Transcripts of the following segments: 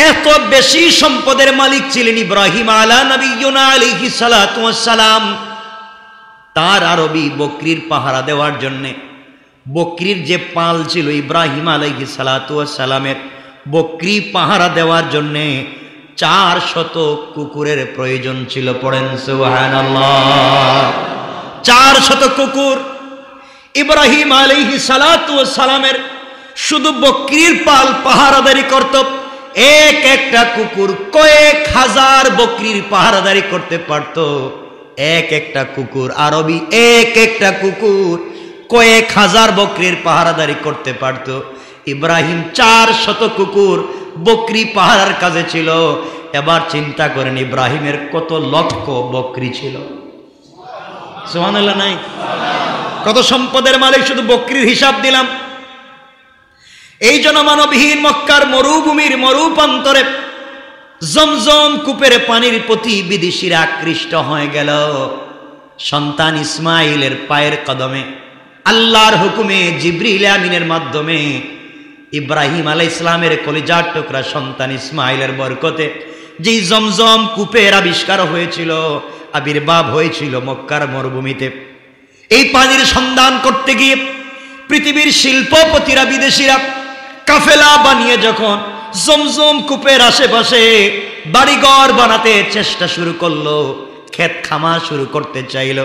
এত বেশি সম্পদের মালিক ছিলেন ইব্রাহিম আলা নবিয়্যিনা আলাইহিস সালাতু ওয়াস সালাম। তার আরবি বকরির পাহারা দেওয়ার জন্য, বকরির যে পাল ছিল ইব্রাহিম আলাইহিস সালাতু ওয়াস সালামের, বকরি পাহারা দেওয়ার জন্য 400 কুকুরের প্রয়োজন ছিল। পড়েন সুবহানাল্লাহ। 400 কুকুর ইব্রাহিম আলাইহিস সালাতু ওয়াস সালামের শুধু বকরির পাল পাহারাদারি করত। এক একটা কুকুর কয়েক হাজার বকরির পাহারাদারি করতে পারত। এক একটা কুকুর আরবি, এক একটা কুকুর কয়েক হাজার বকরির পাহারাদারি করতে পারত। ইব্রাহিম 400 কুকুর বকরি পাহারার কাজে ছিল। এবার চিন্তা করেন ইব্রাহিমের কত লক্ষ বকরি ছিল। সুবহানাল্লাহ নাই? কত সম্পদের মালিক, শুধু বকরির হিসাব দিলাম। এই জনমানবহীন মক্কার মরুভূমির মরুপ্রান্তরে জমজম কূপের পানির প্রতি বিদেশিরা আকৃষ্ট হয়ে গেল। সন্তান ইসমাইলের পায়ের কদমে, আল্লাহর হুকুমে, জিবরিল আমিনের মাধ্যমে ইব্রাহিম আলাইহিস সালামের কলিজার টুকরা সন্তান ইসমাইলের বরকতে যেই জমজম কূপের আবিষ্কার হয়েছিল, আবির্ভাব হয়েছিল মক্কার মরুভূমিতে। এই পানির সন্ধান করতে গিয়ে পৃথিবীর শিল্পপতিরা, বিদেশিরা কাফেলা বানিয়ে যখন জমজম কূপের আশেপাশে বাড়িঘর বানাতে চেষ্টা শুরু করলো, ক্ষেত খামার শুরু করতে চাইল,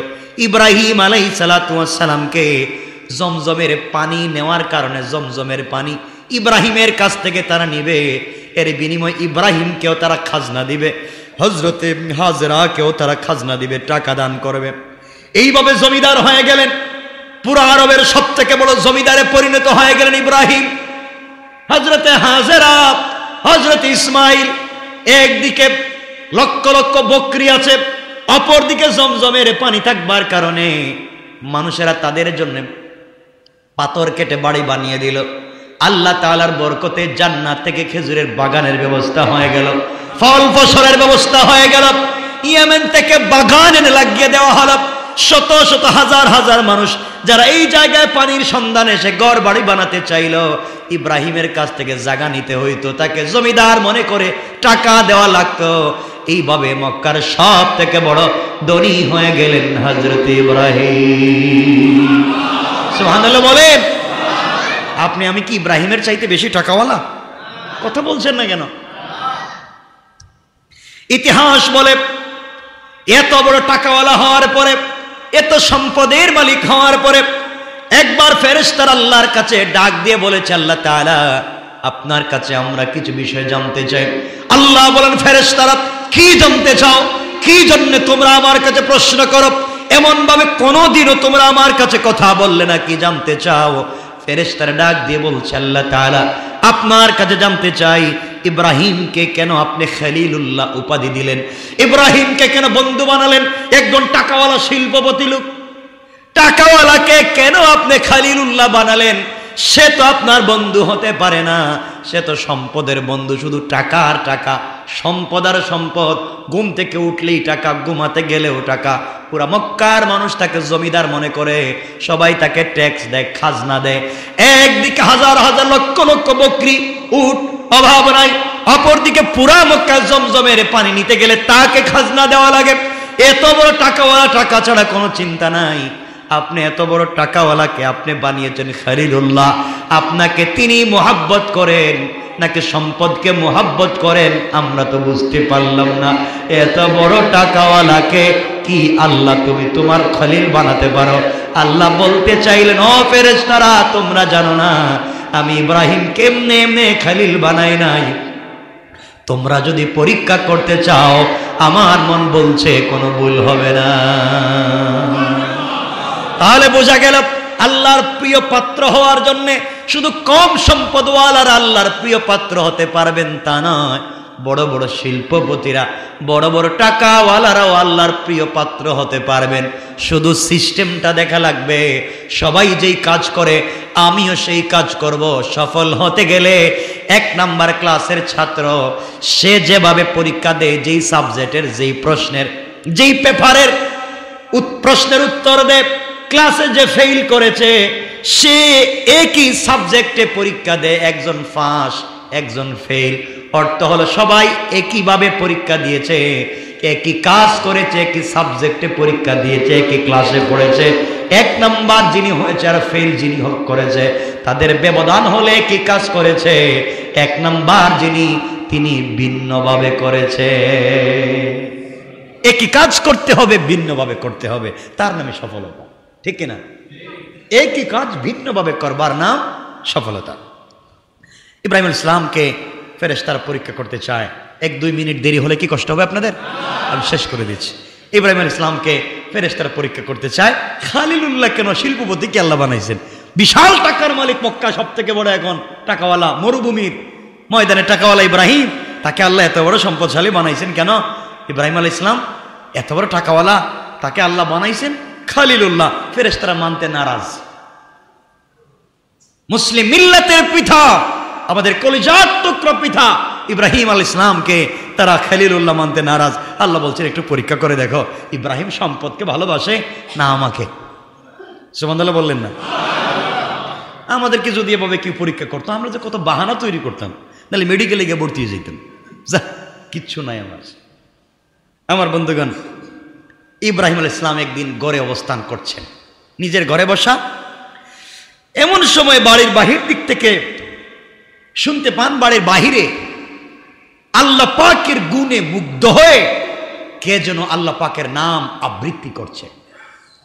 ইব্রাহিম আলাইহিস সালাতু ওয়াস সালামকে জমজমের পানি নেওয়ার কারণে জমজমের পানি ইব্রাহিমের কাছ থেকে তারা নিবে, এর বিনিময়ে ইব্রাহিমকেও তারা খাজনা দিবে, হযরতে হাজরাকেও তারা খাজনা দিবে, টাকা দান করবে। এইভাবে জমিদার হয়ে গেলেন। পুরো আরবের সবথেকে বড় জমিদারে পরিণত হয়ে গেলেন ইব্রাহিম। হযরতে হাজরা, হযরতে ইসমাইল, একদিকে লক্ষ লক্ষ বকরি আছে, অপরদিকে জমজমের পানি থাকবার কারণে মানুষেরা তাদের জন্য পাথর কেটে বাড়ি বানিয়ে দিল। আল্লাহ তাআলার বরকতে জান্নাত থেকে খেজুরের বাগানের ব্যবস্থা হয়ে গেল, ফল ফসলের ব্যবস্থা হয়ে গেল। ইয়েমেন থেকে বাগান এনে লাগিয়ে দেওয়া হলো। শত শত হাজার হাজার মানুষ যারা এই জায়গায় পানির সন্ধানে এসে ঘর বাড়ি বানাতে চাইল, ইব্রাহিমের কাছ থেকে জায়গা নিতে হইতো, তাকে জমিদার মনে করে টাকা দেওয়া লাগতো। এইভাবে মক্কার সব থেকে বড় ধনী হয়ে গেলেন হযরত ইব্রাহিম। সুবহানাল্লাহ বলেন। আপনি আমি কি ইব্রাহিমের চাইতে বেশি টাকাওয়ালা? কথা বলছেন না কেন? ইতিহাস বলে এত বড় টাকাওয়ালা হওয়ার পরে, এত সম্পদের মালিক হওয়ার পরে একবার ফেরেশতারা আল্লাহর কাছে ডাক দিয়ে বলেছে, আল্লাহ তাআলা আপনার কাছে আমরা কিছু বিষয় জানতে চাই। আল্লাহ বলেন, ফেরেশতারা কি জানতে চাও? কি জন্য তোমরা আমার কাছে প্রশ্ন করো? এমন ভাবে কোনোদিনও তোমরা আমার কাছে কথা বললে না, কি জানতে চাও? ফেরেশতারা ডাক দিয়ে বলছে, আল্লাহ তাআলা আপনার কাছে জানতে চাই ইব্রাহিমকে কেন আপনি খলিলুল্লাহ উপাধি দিলেন? ইব্রাহিমকে কেন বন্ধু বানালেন? একজন টাকাওয়ালা শিল্পপতি লোক, টাকাওয়ালাকে কেন আপনি খলিলুল্লাহ বানালেন? সে তো আপনার বন্ধু হতে পারে না, সে তো সম্পদের বন্ধু, শুধু টাকা আর টাকা, সম্পদ আর সম্পদ। ঘুম থেকে উঠলেই টাকা, ঘুমাতে গেলেও টাকা। পুরা মক্কার মানুষ তাকে জমিদার মনে করে, সবাই তাকে ট্যাক্স দেয়, খাজনা দেয়। একদিকে হাজার হাজার লক্ষ লক্ষ বকরি, উট, অভাব নাই। অপরদিকে পুরা মক্কা জমজমের পানি নিতে গেলে তাকে খাজনা দেওয়া লাগে। এত বড় টাকাওয়ালা, টাকা ছাড়া কোনো চিন্তা নাই। আপনি এত বড় টাকাওয়ালাকে আপনি বানিয়েছেন খলিলুল্লাহ। আপনাকে তিনি মোহাব্বত করেন নাকি সম্পদকে মোহাব্বত করেন আমরা তো বুঝতে পারলাম না। এত বড় টাকাওয়ালাকে কি আল্লাহ তুমি তোমার খলিল বানাতে পারো? আল্লাহ বলতে চাইলেন, ও ফেরেশতারা তোমরা জানো না আমি ইব্রাহিম কেমনে এমনে খলিল বানাই নাই। তোমরা যদি পরীক্ষা করতে চাও, আমার মন বলছে কোনো ভুল হবে না। তাহলে বোঝা গেল আল্লাহর প্রিয় পাত্র হওয়ার জন্য শুধু কম সম্পদওয়ালার আল্লাহর প্রিয় পাত্র হতে পারবেন তা নয়, বড় বড় শিল্পপতিরা, বড় বড় টাকাওয়ালারাও আল্লাহর প্রিয় পাত্র হতে পারবেন। শুধু সিস্টেমটা দেখা লাগবে। সবাই যেই কাজ করে আমিও সেই কাজ করব। সফল হতে গেলে 1 নাম্বার ক্লাসের ছাত্র সে যেভাবে পরীক্ষা দেয়, যেই সাবজেক্টের, যেই প্রশ্নের, যেই পেপারের প্রশ্নের উত্তর দেয়, ক্লাসে যে ফেল করেছে সে একই সাবজেক্টে পরীক্ষা দেয়, একজন ফাঁস একজন ফেল। অর্থ হলো সবাই একইভাবে পরীক্ষা দিয়েছে, একই কাজ করেছে, একই সাবজেক্টে পরীক্ষা দিয়েছে, একই ক্লাসে পড়েছে। 1 নাম্বার যিনি হয়েছে আর ফেল যিনি করেছে, তাদের ব্যবধান হলে একই কাজ করেছে। 1 নাম্বার যিনি, তিনি ভিন্নভাবে করেছে। একই কাজ করতে হবে, ভিন্নভাবে করতে হবে, তার নামে সফলতা। ঠিক কিনা? একই কাজ ভিন্নভাবে করবার নাম সফলতা। ইব্রাহিম আলাইহিস সালামকে ফেরেশতারা পরীক্ষা করতে চায়। 1-2 মিনিট দেরি হলে কি কষ্ট হবে আপনাদের? আমি শেষ করে দিচ্ছি। ইব্রাহিম আলাইহিস সালামকে ফেরেশতারা পরীক্ষা করতে চায়। খালিলুল্লাহ কেন শিল্পপতি কে আল্লাহ বানাইছেন? বিশাল টাকার মালিক, মক্কা সব থেকে বড় এখন টাকাওয়ালা, মরুভূমির ময়দানে টাকাওয়ালা ইব্রাহিম, তাকে আল্লাহ এত বড় সম্পদশালী বানাইছেন কেন? ইব্রাহিম আলাইহিস সালাম এত বড় টাকাওয়ালা, তাকে আল্লাহ বানাইছেন খালিলুল্লাহ। ফেরেশতারা মানতে নারাজ। মুসলিম মিল্লাতের পিতা, আমাদের কলিজার টুকরা পিতা ইব্রাহিম আলাইহিস সালামকে তারা খালিলুল্লাহ মানতে নারাজ। আল্লাহ বলছেন একটু পরীক্ষা করে দেখো, ইব্রাহিম সম্পদকে ভালোবাসে না আমাকে? সুবহানাল্লাহ বললেন না? আমাদেরকে যদি এভাবে কেউ পরীক্ষা করতো, আমরা যে কত বাহানা তৈরি করতাম, নাহলে মেডিকেলে গিয়ে ভর্তি হয়ে যেতাম। যা, কিচ্ছু নাই আমার বন্ধুগণ। ইব্রাহিম আলাইহিস সালাম একদিন ঘরে অবস্থান করছেন, নিজের ঘরে বসা। এমন সময় বাড়ির বাহির দিক থেকে শুনতে পান, বাড়ির বাহিরে আল্লাহ পাকের গুণে মুগ্ধ হয়ে কে যেন আল্লাহ পাকের নাম আবৃত্তি করছে।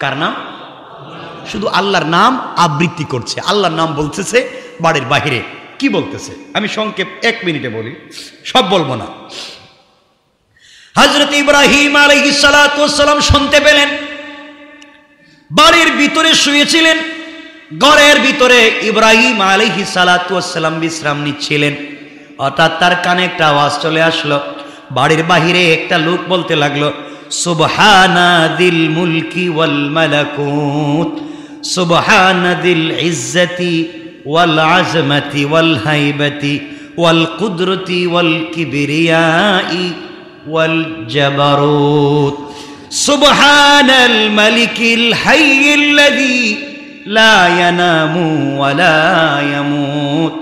কার নাম? শুধু আল্লাহর নাম আবৃত্তি করছে, আল্লাহর নাম বলতেছে বাড়ির বাহিরে। কি বলতেছে আমি সংক্ষেপ 1 মিনিটে বলি, সব বলবো না। হযরত ইব্রাহিম আলাইহিস সালাতু ওয়াস সালাম শুনতে পেলেন, বাড়ির ভিতরে শুয়েছিলেন, ঘরের ভিতরে ইব্রাহিম আলাইহিস সালাতু ওয়াস সালাম বিশ্রাম নিচ্ছিলেন। হঠাৎ তার কানে একটা আওয়াজ চলে আসলো। বাড়ির বাহিরে একটা লোক বলতে লাগলো, সুবহানাদিল মুলকি ওয়াল মালাকুত, সুবহানাদিল ইজ্জতি ওয়াল আজমতি ওয়াল হাইবতি ওয়াল কুদরতি ওয়াল কিবরিয়াই ওয়াল জাবারুত, সুবহানাল মালিকিল হাইয়্যিল্লাযী লা ইয়ানামু ওয়া লা ইয়ামুত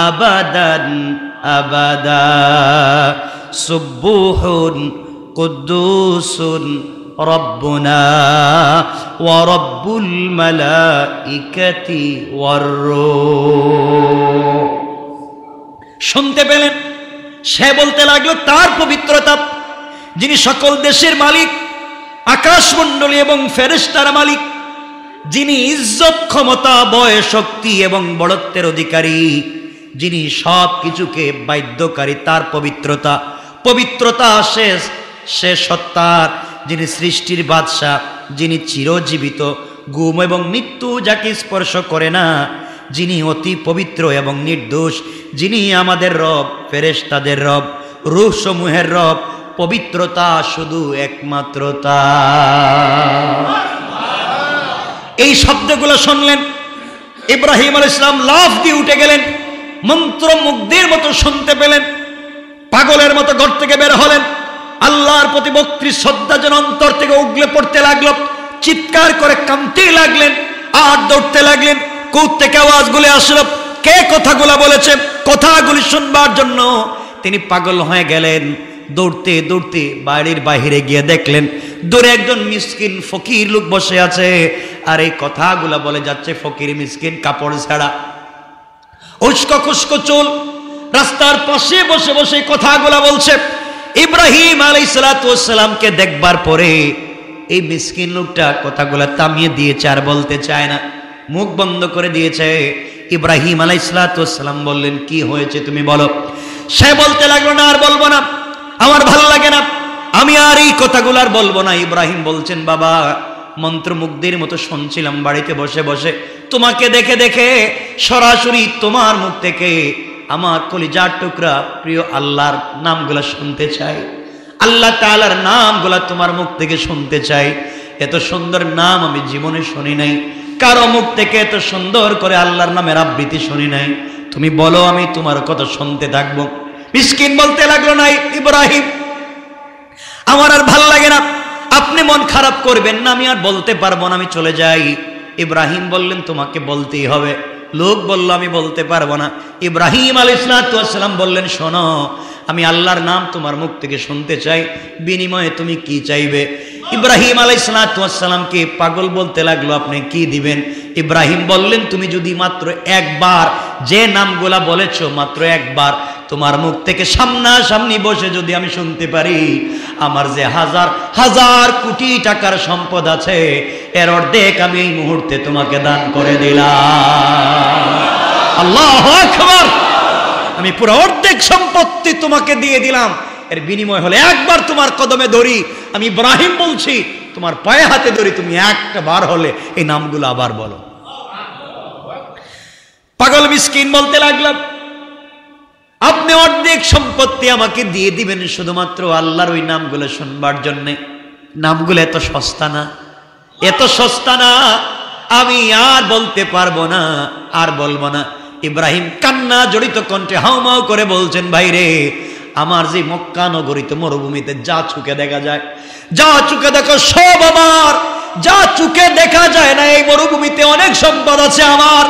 আবাদান আবাদা, সুবহুন কুদ্দুসুন রব্বুনা ওয়া রব্বুল মালাইকাতি ওয়ার রূহ। শুনতে পেলেন, সে বলতে লাগলো তার পবিত্রতা, যিনি সকল দেশের মালিক, আকাশমণ্ডলী এবং ফেরেশতার মালিক, যিনি ইজ্জত, ক্ষমতা, বয়, শক্তি এবং বড়ত্বের অধিকারী, যিনি সব কিছুকে বাধ্যকারী, তার পবিত্রতা। পবিত্রতা শেষ সত্তার, যিনি সৃষ্টির বাদশা, যিনি চিরজীবিত, গুম এবং মৃত্যু যাকে স্পর্শ করে না, যিনি অতি পবিত্র এবং নির্দোষ, যিনি আমাদের রব, ফেরেশতাদের রব, রূহ সমূহের রব। পবিত্রতা শুধু একমাত্র তার। এই শব্দগুলো শুনলেন, ইব্রাহিম আলাইহিস সালাম লাফ দিয়ে উঠে গেলেন, মন্ত্রমুগ্ধের মতো শুনতে পেলেন, পাগলের মতো ঘর থেকে বের হলেন। আল্লাহর প্রতি ভক্তি শ্রদ্ধা যেন অন্তর থেকে উগলে পড়তে লাগলো, চিৎকার করে কাঁদতে লাগলেন আর দৌড়তে লাগলেন। কোথা থেকে আওয়াজগুলো আসলো, কে কথাগুলো বলেছে, কথাগুলি শুনবার জন্য তিনি পাগল হয়ে গেলেন। দৌড়তে দৌড়তে বাড়ির বাহিরে গিয়ে দেখলেন দূরে একজন মিসকিন ফকির লোক বসে আছে, আর এই কথাগুলা বলে যাচ্ছে ফকির মিসকিন, কাপড় ছাড়া, উস্কো খুস্কো চুল, রাস্তার পাশে বসে বসে কথাগুলা বলছে। ইব্রাহিম আলাইহিস সালাতু ওয়াস সালামকে দেখবার পরে এই মিসকিন লোকটা কথাগুলা থামিয়ে দিয়েছে, আর বলতে চায় না, মুখ বন্ধ করে দিয়েছে। ইব্রাহিম আলাইহিস সালাতু ওয়াস সালাম বললেন, কি হয়েছে তুমি বলো। সে বলতে লাগলো, না আর বলবো না, আমার ভালো লাগে না, আমি আর এই কথাগুলো আর বলবো না। ইব্রাহিম বলছেন, বাবা মন্ত্রমুগ্ধের মতো শুনছিলাম বাড়িতে বসে বসে, তোমাকে দেখে দেখে সরাসরি তোমার মুখ থেকে আমার কলিজার টুকরা প্রিয় আল্লাহর নামগুলা শুনতে চাই, আল্লাহ তাআলার নামগুলা তোমার মুখ থেকে শুনতে চাই। এত সুন্দর নাম আমি জীবনে শুনি নাই, কারো মুখ থেকে এত সুন্দর করে আল্লাহর নামের আবৃত্তি শুনি নাই। তুমি বলো, আমি তোমার কথা শুনতে থাকবো। মিসকিন বলতে লাগলো, না ইব্রাহিম, আমার আর ভাল লাগে না, আপনি মন খারাপ করবেন না, আমি আর বলতে পারবো না, আমি চলে যাই। ইব্রাহিম বললেন, তোমাকে বলতেই হবে, লোক বলল আমি বলতে পারবো না। ইব্রাহিম আলাইহিস সালাম বললেন, শোনো, আমি আল্লাহর নাম তোমার মুখ থেকে শুনতে চাই, বিনিময়ে তুমি কি চাইবে? ইব্রাহিম আলাইহিস সালামকে পাগল বলতে লাগলো, আপনি কি দিবেন? ইব্রাহিম বললেন, তুমি যদি মাত্র একবার যে নামগুলা বলেছো, মাত্র একবার তোমার মুখ থেকে সামনাসামনি বসে যদি আমি শুনতে পারি, আমার যে হাজার হাজার কোটি টাকার সম্পদ আছে এর অর্ধেক আমি এই মুহূর্তে তোমাকে দান করে দিলাম। আল্লাহু আকবার! আমি পুরো অর্ধেক সম্পত্তি তোমাকে দিয়ে দিলাম, এর বিনিময় হলে একবার তোমার কদমে ধরি। আমি ইব্রাহিম বলছি, তোমার পায়ে হাতে ধরি, তুমি একটা বার হলে এই নামগুলো আবার বলো। পাগল মিসকিন বলতে লাগলাম, আপনি অর্ধেক সম্পত্তি আমাকে দিয়ে দিবেন শুধুমাত্র আল্লাহর ওই নামগুলো শুনবার জন্যে? নামগুলো এত সস্তা না, এত সস্তা না, আমি আর বলতে পারবো না, আর বলবো না। ইব্রাহিম কান্না জড়িত কণ্ঠে হাউমাউ করে বলছেন, ভাইরে, আমার যে মক্কা নগরীতে মরুভূমিতে যা চোখে দেখা যায়, যা চোখে দেখো সব আমার, যা চোখে দেখা যায় না, এই মরুভূমিতে অনেক সম্পদ আছে আমার।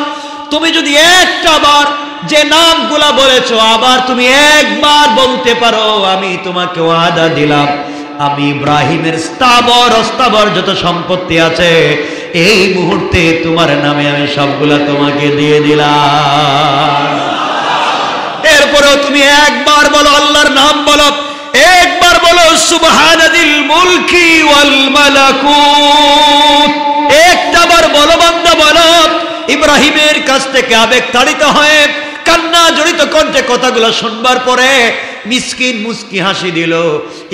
তুমি যদি একটা বার যে নামগুলা বলেছো আবার তুমি একবার বলতে পারো, আমি তোমাকে ওয়াদা দিলাম, আমি ইব্রাহিমের স্থাবর অস্থাবর যত সম্পত্তি আছে এই মুহূর্তে তোমার নামে আমি সবগুলা তোমাকে দিয়ে দিলাম। এরপরেও তুমি একবার বলো, আল্লাহর নাম বলো, একবার বলো সুবহানাদিল মুলকি ওয়াল মালাকুত, একটাবার বলো বান্দা বলো। ইব্রাহিমের কাছ থেকে আবেগ তাড়িত হয়ে কান্না জড়িত কণ্ঠে কথাগুলো শুনবার পরে মিসকিন মুস্কি হাসি দিল।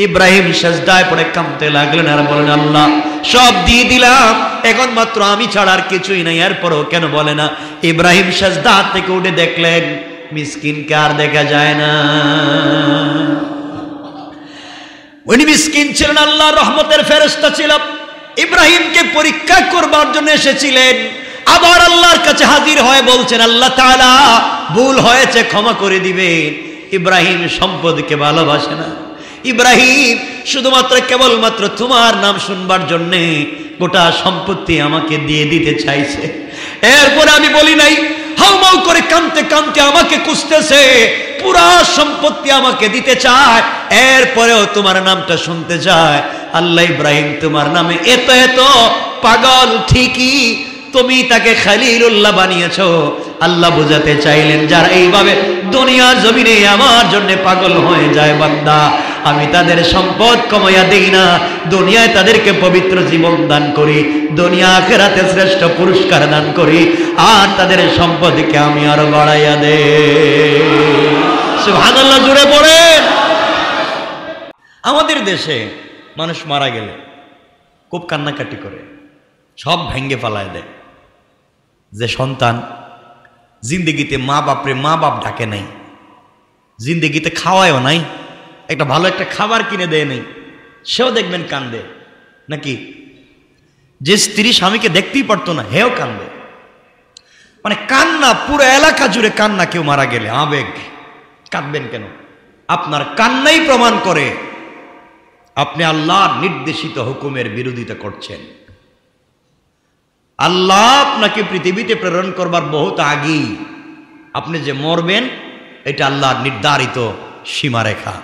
ইব্রাহিম সিজদায় পড়ে কাঁদতে লাগলেন আর বলেন, আল্লাহ সব দিয়ে দিলাম, এখন মাত্র আমি ছাড়া আর কিছুই নাই, এরপরও কেন বলে না? ইব্রাহিম সিজদা থেকে উঠে দেখলেন মিসকিনকে আর দেখা যায় না। উনি মিসকিন ছিলেন, আল্লাহর রহমতের ফেরেশতা ছিল, ইব্রাহিমকে পরীক্ষা করবার জন্য এসেছিলেন। আবার আল্লাহর কাছে হাজির হয়ে বলছেন, আল্লাহ তাআলা ভুল হয়েছে, ক্ষমা করে দিবেন। ইব্রাহিম সম্পদকে ভালোবাসে না, ইব্রাহিম শুধুমাত্র কেবলমাত্র তোমার নাম শুনবার জন্যে গোটা সম্পত্তি আমাকে দিয়ে দিতে চাইছে। এরপরে আমি বলি নাই, হাউমাউ করে কাঁদতে কাঁদতে আমাকে খুঁজতেছে, পুরা সম্পত্তি আমাকে দিতে চায়, এরপরেও তোমার নামটা শুনতে চায়। আল্লাহ ইব্রাহিম তোমার নামে এত এত পাগল, ঠিকই তুমি তাকে খলিলুল্লাহ বানিয়েছো। আল্লাহ বুঝাতে চাইলেন, যারা এইভাবে দুনিয়ার জমিনে আমার জন্য পাগল হয়ে যায় বান্দা, আমি তাদের সম্পদ কমাইয়া দেই না, দুনিয়ায় তাদেরকে পবিত্র জীবন দান করি, দুনিয়া আখিরাতে শ্রেষ্ঠ পুরস্কার দান করি, আর তাদের সম্পদকে আমি আরো বাড়াইয়া দেই। সুবহানাল্লাহ, জুড়ে পড়ে। আমাদের দেশে মানুষ মারা গেলে খুব কান্নাকাটি করে, সব ভেঙ্গে ফেলায় দেয়। যে সন্তান জিন্দেগিতে মা বাপরে মা বাপ ডাকে নাই, জিন্দেগিতে খাওয়ায়ও নাই, একটা ভালো একটা খাবার কিনে দেয় নাই, সেও দেখবেন কান্দে নাকি? যে স্ত্রী স্বামীকে দেখতেই পারতো না, হেও কান্দে। মানে কান্না, পুরো এলাকা জুড়ে কান্না। কেউ মারা গেলে আবেগ, কাঁদবেন কেন? আপনার কান্নাই প্রমাণ করে আপনি আল্লাহর নির্দেশিত হুকুমের বিরোধিতা করছেন। আল্লাহ আপনাকে পৃথিবীতে প্রেরণ করবার বহুত আগেই আপনি যে মরবেন, এটা আল্লাহর নির্ধারিত সীমারেখা,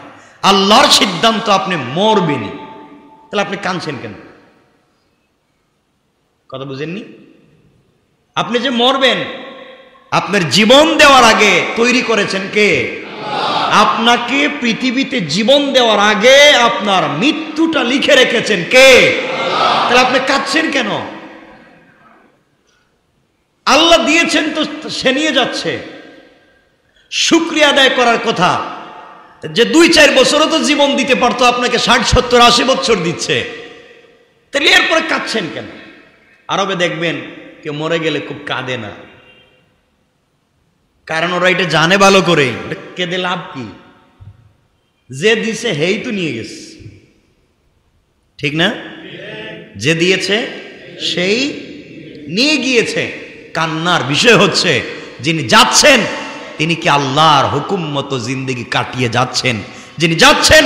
আল্লাহর সিদ্ধান্ত, আপনি মরবেনই। তাহলে আপনি কাঁদছেন কেন? কথা বুঝেননি? আপনি যে মরবেন, আপনার জীবন দেওয়ার আগে তৈরি করেছেন কে? আপনাকে পৃথিবীতে জীবন দেওয়ার আগে আপনার মৃত্যুটা লিখে রেখেছেন কে? তাহলে আপনি কাঁদছেন কেন? আল্লাহ দিয়েছেন তো সে নিয়ে যাচ্ছে, শুকরিয়া আদায় করার কথা। যে 2-4 বছরও তো জীবন দিতে পারতো, আপনাকে 60, 70, 80 বছর দিচ্ছে, তাহলে এরপরে কাঁদছেন কেন? আরবে দেখবেন কেউ মরে গেলে খুব কাঁদে না, কারণ ওরা এটা জানে ভালো করে, কেঁদে লাভ কি? যে দিছে হেই তো নিয়ে গেছে, ঠিক না? যে দিয়েছে সেই নিয়ে গিয়েছে। কান্নার বিষয় হচ্ছে যিনি যাচ্ছেন তিনি কি আল্লাহর হুকুম মতো জিন্দেগি কাটিয়ে যাচ্ছেন? যিনি যাচ্ছেন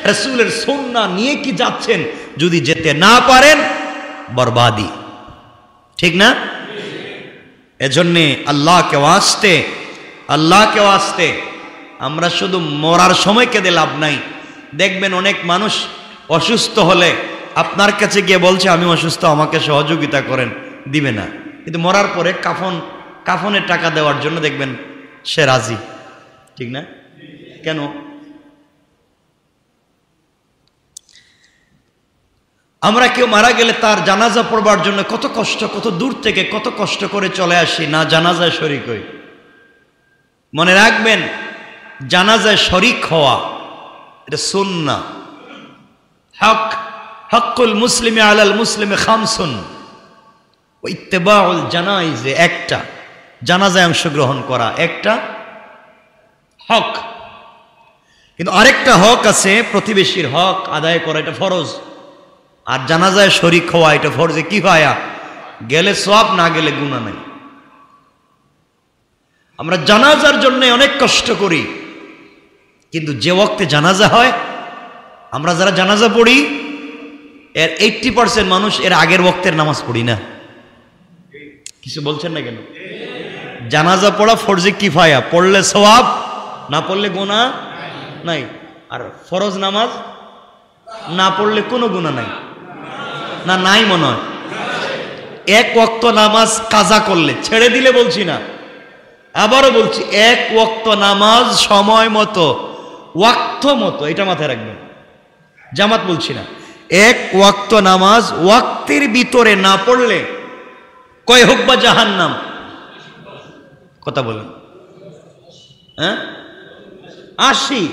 রাসূলের সুন্নাহ নিয়ে কি যাচ্ছেন? যদি যেতে না পারেন, বরবাদি, ঠিক না? এজন্যে আল্লাহকে ওয়াস্তে আমরা শুধু মরার সময় কেঁদে লাভ নাই। দেখবেন অনেক মানুষ অসুস্থ হলে আপনার কাছে গিয়ে বলছে আমি অসুস্থ, আমাকে সহযোগিতা করেন, দিবে না। কিন্তু মরার পরে কাফনের টাকা দেওয়ার জন্য দেখবেন সে রাজি, ঠিক না? কেন? আমরা কেউ মারা গেলে তার জানাজা পড়বার জন্য কত কষ্ট, কত দূর থেকে কত কষ্ট করে চলে আসি, না জানাজায় শরীক হই। মনে রাখবেন, জানাজায় শরীক হওয়া এটা সুন্নাহ। হকুল মুসলিমে আলাল মুসলিমে খামসুন ওয়া ইত্তিবাউল জানাইজে, একটা জানাজায় অংশগ্রহণ করা একটা হক। কিন্তু আরেকটা হক আছে প্রতিবেশীর হক আদায় করা, এটা ফরজ। আর জানাজায় শরীক হওয়া এটা ফরজে কিফায়া, গেলে সওয়াব, না গেলে গুনাহ নাই। আমরা জানাজার জন্য অনেক কষ্ট করি, কিন্তু যে ওয়াক্তে জানাজা হয়, আমরা যারা জানাজা পড়ি এর 80% মানুষ এর আগের ওয়াক্তের নামাজ পড়ি না। কিছু বলছেন না কেন? জানাজা পড়া ফরজে কিফায়া, পড়লে সওয়াব, না পড়লে গুনাহ নাই। আর ফরজ নামাজ না পড়লে কোনো গুনাহ নাই, না নাই মনে হয়। এক ওয়াক্ত নামাজ কাজা করলে, ছেড়ে দিলে বলছি না, আবারও বলছি, এক ওয়াক্ত নামাজ সময় মতো, ওয়াক্ত মতো, এটা মাথায় রাখবেন, জামাত বলছি না। এক ওয়াক্ত নামাজ ওয়াক্তের ভিতরে না পড়লে কয় হোক বা জাহান্নাম? কথা বলেন। হ্যাঁ, 80।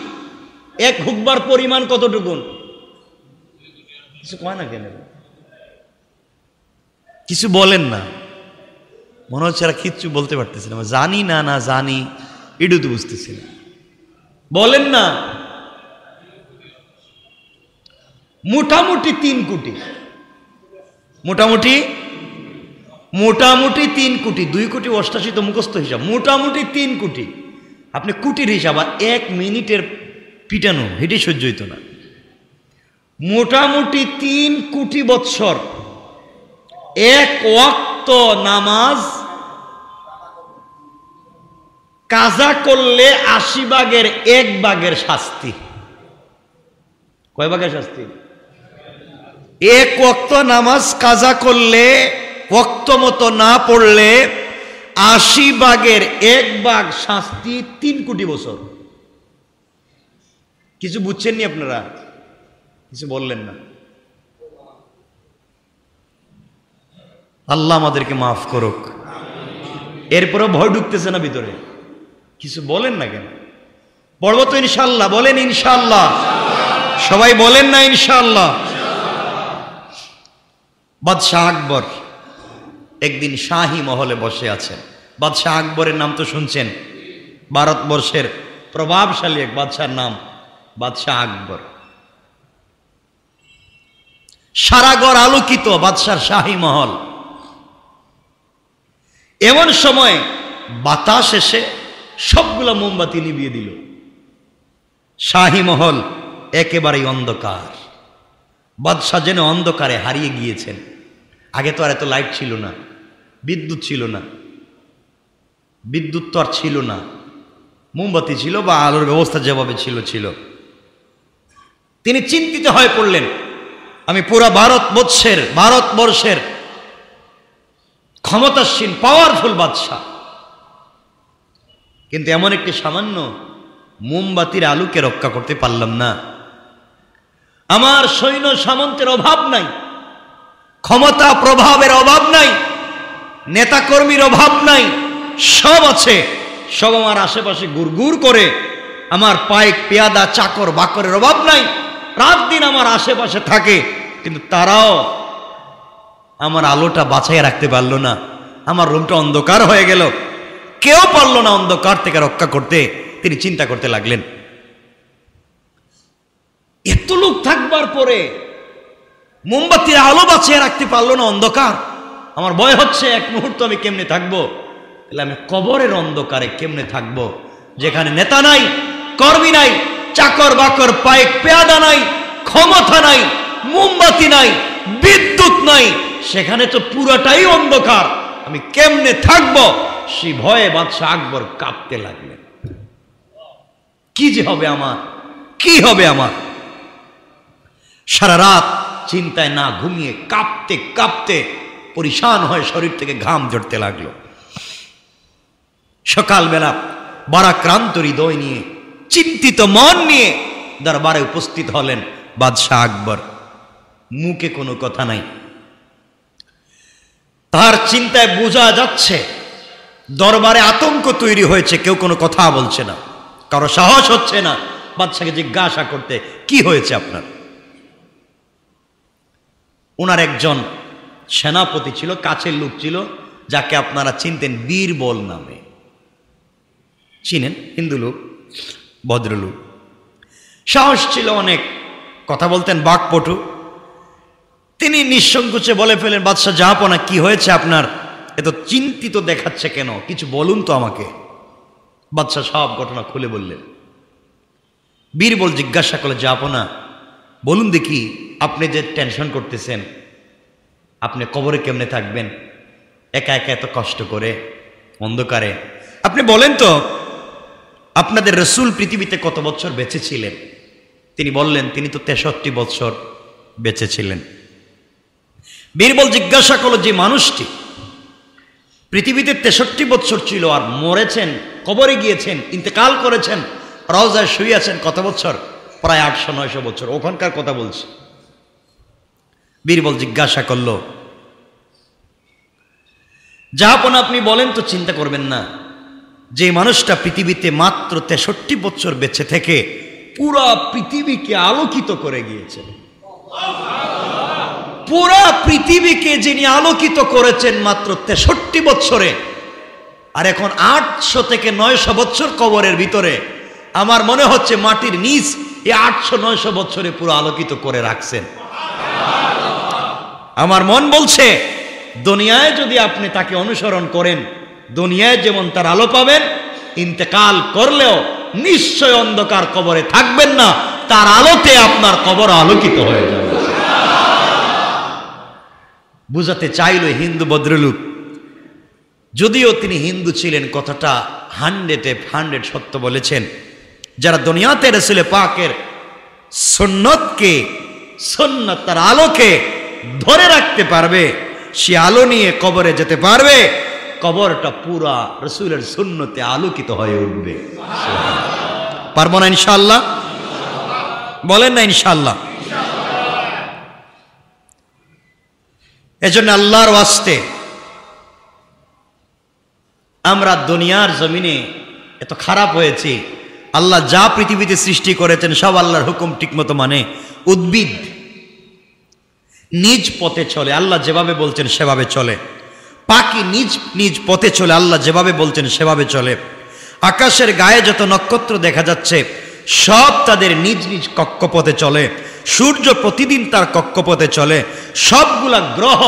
এক হুকবার পরিমাণ কতটুকুন? কিছু কয় না কেন? কিছু বলেন না, মনে হচ্ছে এরা কিচ্ছু বলতে পারতেছে না। জানি না, না জানি, এটু তো বুঝতেছি না, বলেন না। মোটামুটি 3 কোটি, মোটামুটি 3 কোটি, 2 কোটি 88 তো মুখস্থ হিসাব, মোটামুটি 3 কোটি। আপনি কোটির হিসাব, 1 মিনিটের পিটানো হেঁটে সহ্য হইত না। মোটামুটি 3 কোটি বৎসর এক ওয়াক্ত নামাজ কাজা করলে 80 ভাগের 1 ভাগের শাস্তি। কয় ভাগের শাস্তি? এক ওয়াক্ত নামাজ কাজা করলে, ওয়াক্ত মতো না পড়লে 80 ভাগের 1 ভাগ শাস্তি, 3 কোটি বছর। কিছু বুঝছেননি আপনারা? কিছু বললেন না। আল্লাহ আমাদেরকে মাফ করুক। এরপরও ভয় ঢুকতেছে না ভিতরে? কিছু বলেন না কেন? পড়বো তো ইনশাআল্লাহ, বলেন ইনশাআল্লাহ, সবাই বলেন না ইনশাআল্লাহ। বাদশাহ আকবর একদিন শাহী মহলে বসে আছেন। বাদশাহ আকবরের নাম তো শুনছেন, ভারতবর্ষের প্রভাবশালী এক বাদশার নাম বাদশাহ আকবর। সারা ঘর আলোকিত, বাদশার শাহী মহল। এমন সময় বাতাস এসে সবগুলা মোমবাতি নিভিয়ে দিল। শাহী মহল একেবারেই অন্ধকার। বাদশাহ যেন অন্ধকারে হারিয়ে গিয়েছেন। আগে তো আর এত লাইট ছিল না, বিদ্যুৎ ছিল না, বিদ্যুৎ তো আর ছিল না, মোমবাতি ছিল বা আলোর ব্যবস্থা যেভাবে ছিল। তিনি চিন্তিত হয়ে পড়লেন, আমি পুরা ভারতবর্ষের ক্ষমতাসীন পাওয়ারফুল বাদশাহ, কিন্তু এমন একটি সামান্য মোমবাতির আলোকে রক্ষা করতে পারলাম না। আমার সৈন্য সামন্তের অভাব নাই, ক্ষমতা প্রভাবের অভাব নাই, নেতাকর্মীর অভাব নাই, সব আছে। সব আমার আশেপাশে গুড়গুড় করে। আমার পাইক পেয়াদা চাকর বাকরের অভাব নাই, রাত দিন আমার আশেপাশে থাকে, কিন্তু তারাও আমার আলোটা বাঁচাইয়া রাখতে পারলো না। আমার রুমটা অন্ধকার হয়ে গেল, কেউ পারল না অন্ধকার থেকে রক্ষা করতে। তিনি চিন্তা করতে লাগলেন, এত লোক থাকবার পরে মোমবাতির আলো বাঁচিয়ে রাখতে পারলো না অন্ধকার। আমার ভয় হচ্ছে এক মুহূর্ত আমি কেমনে থাকবো? তাহলে আমি কবরের অন্ধকারে কেমনে থাকবো, যেখানে নেতা নাই, কর্মী নাই, চাকর বাকর পাইক পেয়াদা নাই, ক্ষমতা নাই, মোমবাতি নাই, বিদ্যুৎ নাই, সেখানে তো পুরোটাই অন্ধকার। আমি কেমনে থাকব, সেই ভয়ে বাদশাহ আকবর কাঁপতে লাগলেন। কি যে হবে আমার, কি হবে আমার। সারা রাত চিন্তায় না ঘুমিয়ে কাঁপতে কাঁপতে পরিশান হয়ে শরীর থেকে ঘাম ঝরতে লাগলো। সকালবেলা বারাক্রান্ত হৃদয় নিয়ে, চিন্তিত মন নিয়ে দরবারে উপস্থিত হলেন বাদশাহ আকবর। মুখে কোনো কথা নাই, তার চিন্তায় বোঝা যাচ্ছে দরবারে আতঙ্ক তৈরি হয়েছে। কেউ কোনো কথা বলছে না, কারো সাহস হচ্ছে না বাদশাকে জিজ্ঞাসা করতে, কি হয়েছে আপনার। ওনার একজন সেনাপতি ছিল, কাছের লোক ছিল, যাকে আপনারা চিনতেন বীরবল নামে। চিনেন? হিন্দু লোক, ভদ্রলোক, সাহস ছিল অনেক, কথা বলতেন, বাকপটু। তিনি নিঃসংকোচে বলে ফেলেন, বাদশাহ জাহাপনা, কি হয়েছে আপনার, এত চিন্তিত দেখাচ্ছে কেন, কিছু বলুন তো আমাকে। বাদশাহ সব ঘটনা খুলে বললেন। বীরবল জিজ্ঞাসা করলে, জাহাপনা বলুন দেখি, আপনি যে টেনশন করতেছেন, আপনি কবরে কেমনে থাকবেন একা একা এত কষ্ট করে অন্ধকারে, আপনি বলেন তো আপনাদের রসুল পৃথিবীতে কত বছর বেঁচে ছিলেন। তিনি বললেন, তিনি তো 63 বছর বেঁচে ছিলেন। বীরবল জিজ্ঞাসা করলো, যে মানুষটি পৃথিবীতে 63 বছর ছিল আর মরেছেন, কবরে গিয়েছেন, ইন্তেকাল করেছেন, রওজায় শুয়ে আছেন কত বছর, প্রায় 800-900 বছর, ওখানকার কথা বলছে। বীরবল জিজ্ঞাসা করলো, জাহাপনা আপনি বলেন তো, চিন্তা করবেন না, যে মানুষটা পৃথিবীতে মাত্র 63 বছর বেঁচে থেকে পুরা পৃথিবীকে আলোকিত করে গিয়েছেন, পুরা পৃথিবীকে যিনি আলোকিত করেছেন মাত্র 63 বছরে, আর এখন 800 থেকে 900 বছর কবরের ভিতরে, আমার মনে হচ্ছে মাটির নিচ এই 800-900 বছরে পুরো আলোকিত করে রাখছেন। আমার মন বলছে, দুনিয়ায় যদি আপনি তাকে অনুসরণ করেন, দুনিয়ায় যেমন তার আলো পাবেন, ইন্তেকাল করলেও নিশ্চয় অন্ধকার কবরে থাকবেন না, তার আলোতে আপনার কবর আলোকিত হয়ে যাবে। বুঝাতে চাইল হিন্দু ভদ্রলোক, যদিও তিনি হিন্দু ছিলেন, কথাটা 100% সত্য বলেছেন। যারা দুনিয়াতে রাসূল পাকের সুন্নতকে, সুন্নত তার আলোকে ধরে রাখতে পারবে, সে আলো নিয়ে কবরে যেতে পারবে, কবরটা পুরা রাসূলের সুন্নতে আলোকিত হয়ে উঠবে। পারবো না ইনশাআল্লাহ? বলেন না ইনশাআল্লাহ? এজন্য আল্লাহর ওয়াস্তে আমরা দুনিয়ার জমিনে এত খারাপ হয়েছি। আল্লাহ যা পৃথিবীতে সৃষ্টি করেছেন সব আল্লাহর হুকুম ঠিকমতো মানে। উদ্ভিদ নিজ পথে চলে, আল্লাহ যেভাবে বলছেন সেভাবে চলে। পাখি নিজ নিজ পথে চলে, আল্লাহ যেভাবে বলছেন সেভাবে চলে। আকাশের গায়ে যত নক্ষত্র দেখা যাচ্ছে সব তাদের নিজ নিজ কক্ষপথে চলে। সূর্য প্রতিদিন তার কক্ষপথে চলে। সবগুলা গ্রহ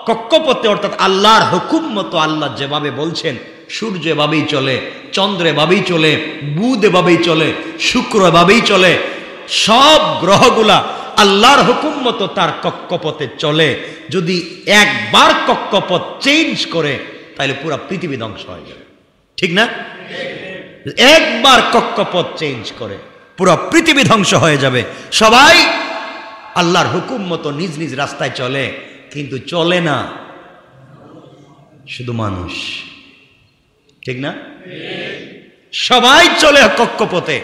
কক্ষপথে, অর্থাৎ আল্লাহর হুকুম মতো, আল্লাহ যেভাবে বলছেন সূর্য এভাবেই চলে, চন্দ্র এভাবেই চলে, বুধ এভাবেই চলে, শুক্র এভাবেই চলে। সব গ্রহগুলা আল্লাহর হুকুম মতো তার কক্ষপথে চলে। যদি একবার কক্ষপথ চেঞ্জ করে তাহলে পুরো পৃথিবী ধ্বংস হয়ে যাবে, ঠিক না? একবার কক্ষপথ চেঞ্জ করে পুরো পৃথিবী ধ্বংস হয়ে যাবে। সবাই আল্লাহর হুকুম মতো নিজ নিজ রাস্তায় চলে, কিন্তু চলে না শুধু মানুষ, ঠিক না? সবাই চলে কক্ষপথে,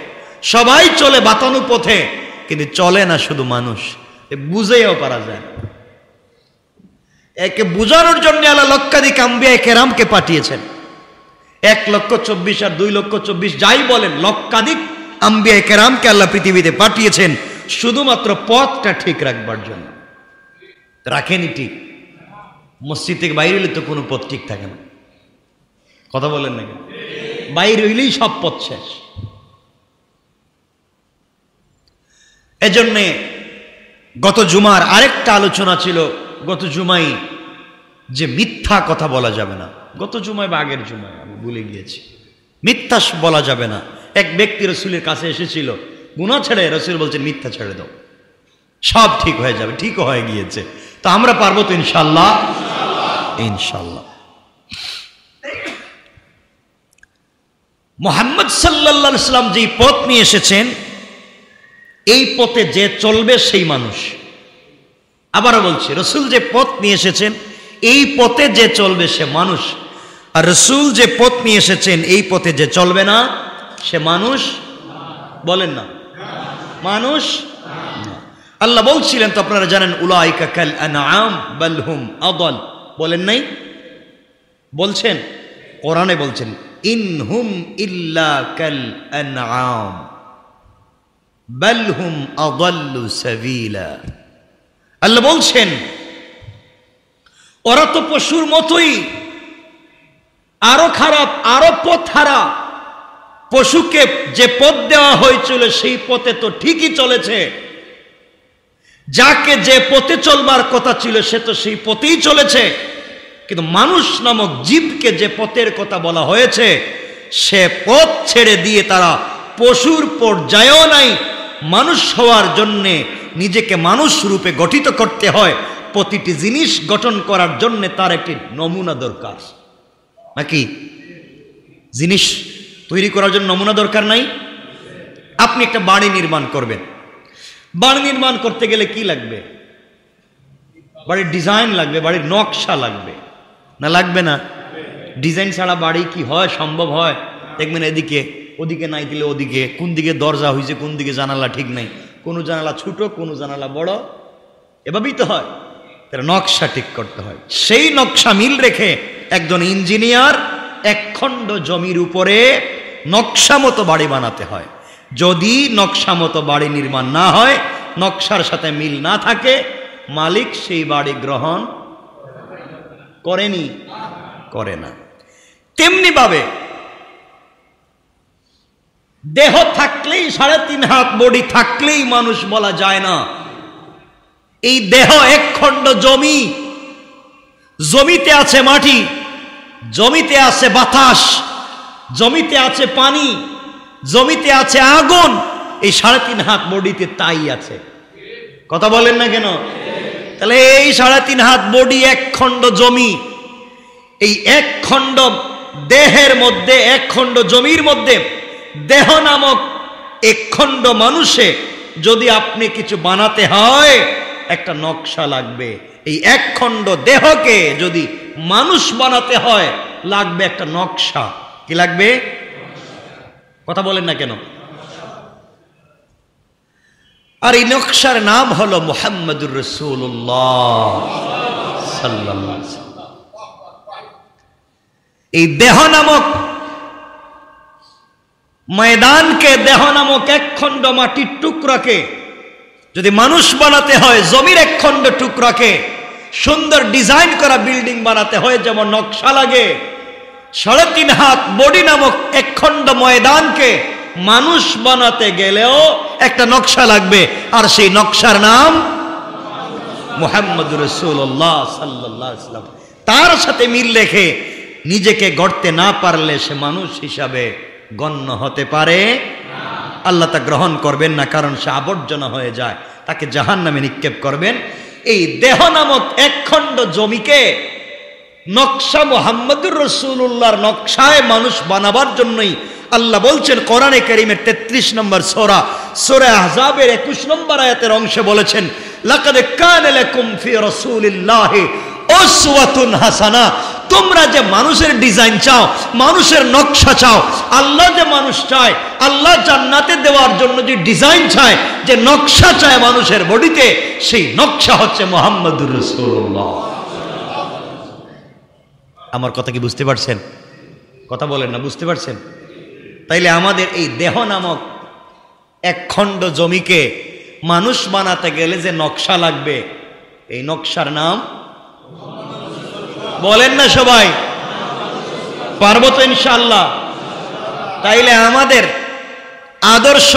সবাই চলে বাতানু পথে, কিন্তু চলে না শুধু মানুষ। বুঝেও পারা যায় না। একে বুঝানোর জন্য আল্লাহ লক্ষাধিক আম্বিয়া কেরামকে পাঠিয়েছেন। 1,24,000 আর 2,24,000 যাই বলেন, লক্ষাধিক আম্বিয়া কেরামকে আল্লাহ পৃথিবীতে পাঠিয়েছেন শুধুমাত্র পথটা ঠিক রাখবার জন্য। রাখেনি ঠিক। মসজিদ থেকে বাইরে হইলে তো কোনো পথ ঠিক থাকে না, কথা বলেন না? বাইরে হইলেই সব পথ শেষ। এজন্যে গত জুমার আরেকটা আলোচনা ছিল, গত জুমাই যে মিথ্যা কথা বলা যাবে না। গত জুমায় বা আগের জুমায় আমি ভুলে গিয়েছি, মিথ্যা বলা যাবে না। এক ব্যক্তি রসুলের কাছে এসেছিল, গুনাহ ছেড়ে, রসুল বলছেন মিথ্যা ছেড়ে দাও, সব ঠিক হয়ে যাবে। ঠিকও হয়ে গিয়েছে। তো আমরা পারবো তো ইনশাআল্লাহ? ইনশাআল্লাহ। মুহাম্মদ সাল্লাল্লাহু আলাইহি সাল্লাম যে পথ নিয়ে এসেছেন, এই পথে যে চলবে সেই মানুষ। আবারও বলছি, রাসূল যে পথ নিয়ে এসেছেন এই পথে যে চলবে সে মানুষ, আর রাসূল যে পথ নিয়ে এসেছেন এই পথে যে চলবে না সে মানুষ। বলেন না মানুষ। আল্লাহ বলছিলেন তো আপনারা জানেন, উলাইকা কাল আনআম বাল হুম আদাল। বলেন নাই? বলছেন, কোরআনে বলছেন ইনহুম ইল্লা কাল আনআম বাল হুম আদাল্লু সাবিলা। আল্লাহ বলছেন ওরা তো পশুর মতোই, আরো খারাপ, আরো পথ হারা। পশুকে যে পথ দেওয়া হয়েছিল সেই পথে তো ঠিকই চলেছে, যাকে যে পথে চলবার কথা ছিল সে তো সেই পথেই চলেছে, কিন্তু মানুষ নামক জীবকে যে পথের কথা বলা হয়েছে সে পথ ছেড়ে দিয়ে তারা পশুর পর্যায়েও নাই। মানুষ হওয়ার জন্যে নিজেকে মানুষ রূপে গঠিত করতে হয়। প্রতিটি জিনিস গঠন করার জন্য তার একটি নমুনা দরকার, নাকি? জিনিস তৈরি করার জন্য নমুনা দরকার নাই? আপনি একটা বাড়ি নির্মাণ করবেন, বাড়ি নির্মাণ করতে গেলে কি লাগবে? বাড়ির ডিজাইন লাগবে, বাড়ির নকশা লাগবে, না লাগবে না? ডিজাইন ছাড়া বাড়ি কি হয়? সম্ভব হয়? দেখবেন এদিকে ওদিকে নাই দিলে ওদিকে, কোন দিকে দরজা হয়েছে কোন দিকে জানালা ঠিক নাই, কোনো জানালা ছোট কোনো জানালা বড়, এভাবেই তো হয়। তার নকশা ঠিক করতে হয়। সেই নকশা মিল রেখে একজন ইঞ্জিনিয়ার একখণ্ড জমির উপরে নকশা মতো বাড়ি বানাতে হয়। যদি নকশা মতো বাড়ি নির্মাণ না হয়, নকশার সাথে মিল না থাকে, মালিক সেই বাড়ি গ্রহণ করেনি, করে না। তেমনি ভাবে দেহ থাকলেই, 3.5 হাত বডি থাকলেই মানুষ বলা যায় না। এই দেহ এক খণ্ড জমি, জমিতে আছে মাটি, জমিতে আছে বাতাস, জমিতে আছে পানি, জমিতে আছে আগুন, এই 3.5 হাত বডিতে তাই আছে। কথা বলেন না কেন? তাহলে এই 3.5 হাত বডি এক খণ্ড জমি, এই এক খণ্ড দেহের মধ্যে, এক খণ্ড জমির মধ্যে দেহ নামক এক খণ্ড মানুষে যদি আপনি কিছু বানাতে হয় একটা নকশা লাগবে। এই এক খণ্ড দেহকে যদি মানুষ বানাতে হয় লাগবে একটা নকশা। কি লাগবে? কথা বলেন না কেন? আর এই নকশার নাম হলো মুহাম্মদুর রাসূলুল্লাহ সাল্লাল্লাহু আলাইহি ওয়াসাল্লাম। এই দেহ নামক ময়দানকে, দেহ নামক এক খণ্ড মাটির টুকরাকে যদি মানুষ বানাতে হয়, জমির এক খণ্ড টুকরাকে সুন্দর ডিজাইন করা বিল্ডিং বানাতে হয় যেমন নকশা লাগে, 3.5 হাত বডি নামক এক খণ্ড ময়দানকে মানুষ বানাতে গেলেও একটা নকশা লাগবে। আর সেই নকশার নাম মুহাম্মদুর রাসূলুল্লাহ সাল্লাল্লাহু আলাইহি ওয়াসাল্লাম। তার সাথে মিল রেখে নিজেকে গড়তে না পারলে সে মানুষ হিসাবে গণ্য হতে পারে না। আল্লাহ তা গ্রহণ করবেন না, কারণ সে আবর্জনা হয়ে যায়, তাকে জাহান্নামে নিক্ষেপ করবেন। এই দেহ নামক এক খণ্ড জমিকে নকশা মুহাম্মদুর রাসূলুল্লাহর নকশায় মানুষ বানাবার জন্যই আল্লাহ বলছেন কোরআনে কারীমের 33 নম্বর সূরা, সূরা আহজাবের 21 নম্বর আয়াতের অংশে বলেছেন, লাকাদ কানা লাকুম ফি রাসূলিল্লাহি উসওয়াতুন হাসানা। তোমরা যে মানুষের ডিজাইন চাও, মানুষের নকশা চাও, আল্লাহ যে মানুষ চায়, আল্লাহ জান্নাতে দেওয়ার জন্য যে ডিজাইন চায়, যে নকশা চায় মানুষের বডিতে, সেই নকশা হচ্ছে মুহাম্মদুর রাসূলুল্লাহ। আমার কথা কি বুঝতে পারছেন? কথা বলেন না, বুঝতে পারছেন? তাইলে আমাদের এই দেহ নামক এক খণ্ড জমিকে মানুষ বানাতে গেলে যে নকশা লাগবে, এই নকশার নাম বলেন না সবাই? পারবো তো ইনশাআল্লাহ? তাইলে আমাদের আদর্শ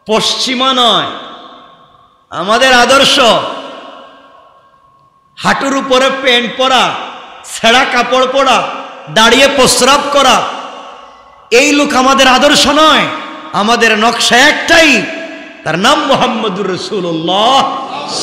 পশ্চিমা নয়, আমাদের আদর্শ হাঁটুর উপরে প্যান্ট পরা, ছেঁড়া কাপড় পরা, দাঁড়িয়ে প্রস্রাব করা, এই লোক আমাদের আদর্শ নয়। আমাদের নকশা একটাই, তার নাম মুহাম্মদুর রাসূলুল্লাহ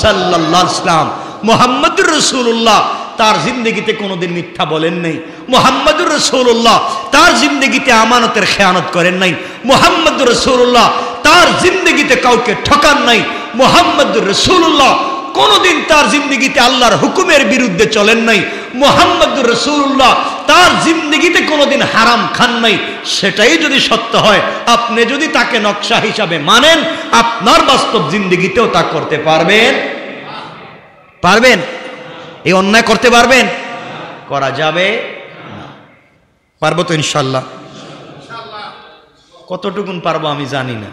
সাল্লাল্লাহু আলাইহি ওয়াসাল্লাম। মুহাম্মদুর রাসূলুল্লাহ তার জিন্দেগিতে কোনোদিন মিথ্যা বলেন নাই। মুহাম্মদুর রাসূলুল্লাহ তার জিন্দেগিতে আমানতের খেয়ানত করেন নাই। মুহাম্মদুর রাসূলুল্লাহ তার জিন্দেগিতে কাউকে ঠকান নাই। মুহাম্মদুর রাসূলুল্লাহ কোনদিন তার জিন্দেগিতে আল্লাহর হুকুমের বিরুদ্ধে চলেন নাই। মুহাম্মদুর রাসূলুল্লাহ তার জিন্দেগিতে কোনদিন হারাম খান নাই। সেটাই যদি সত্য হয়, আপনি যদি তাকে নকশা হিসাবে মানেন, আপনার বাস্তব জিন্দেগিতেও তা করতে পারবেন। পারবেন? এই অন্যায় করতে পারবেন? করা যাবে না। পারবো তো ইনশাল্লাহ? কতটুকুন পারবো আমি জানি না,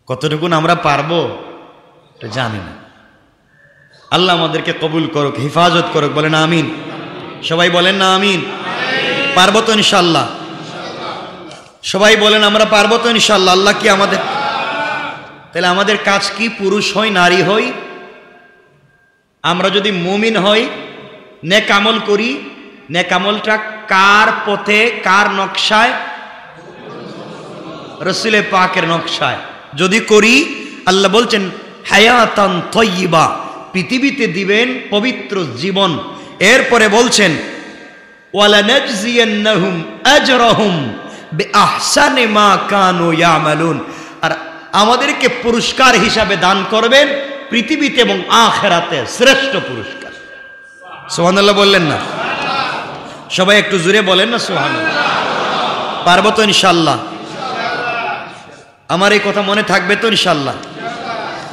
কতটুকুন আমরা পারবো জানি না। আল্লাহ আমাদেরকে কবুল করুক, হেফাজত করুক, বলেন আমিন। সবাই বলেন না আমিন। পারবো তো ইনশাল্লাহ? সবাই বলেন আমরা পারবো তো ইনশাল্লাহ? আল্লাহ কি আমাদের, তাহলে আমাদের কাজ কি? পুরুষ হই নারী হই, আমরা যদি মুমিন হই, নেক আমল করি, নেক আমলটা কার পথে, কার নকশায়? রাসূলে পাকের নকশায় যদি করি, আল্লাহ বলছেন হায়াতান তাইয়্যিবা, পৃথিবীতে দিবেন পবিত্র জীবন। এরপরে বলছেন ওয়ালানাজজিয়ান্নাহুম আজরাহুম বিআহসানি মা কানু ইয়ামালুন, আর আমাদেরকে পুরস্কার হিসাবে দান করবেন পৃথিবীতে এবং আখিরাতে শ্রেষ্ঠ পুরস্কার। সুবহানাল্লাহ বললেন না? সবাই একটু জোরে বলেন না সুবহানাল্লাহ। পারবো তো ইনশাআল্লাহ? আমার এই কথা মনে থাকবে তো ইনশাআল্লাহ?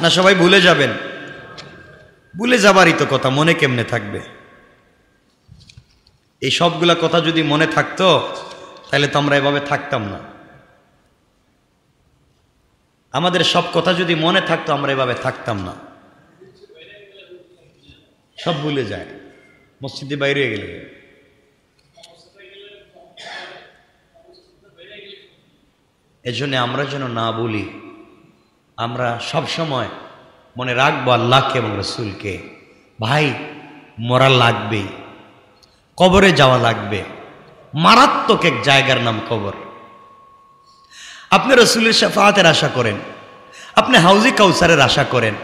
না সবাই ভুলে যাবেন? ভুলে যাবারই তো কথা, মনে কেমনে থাকবে? এই সবগুলা কথা যদি মনে থাকতো তাহলে তো আমরা এভাবে থাকতাম না। আমাদের সব কথা যদি মনে থাকতো আমরা এভাবে থাকতাম না। সব ভুলে যায়, মসজিদে বাইরে গেলে। এজন্য আমরা যেন না বলি, আমরা সব সময় মনে রাখবো আল্লাহকে এবং রসুলকে। ভাই, মরা লাগবে, কবরে যাওয়া লাগবে। মারাত্মক এক জায়গার নাম কবর। আপনি রসুলের শাফাআতের আশা করেন, আপনি হাউজে কাউসারের আশা করেন,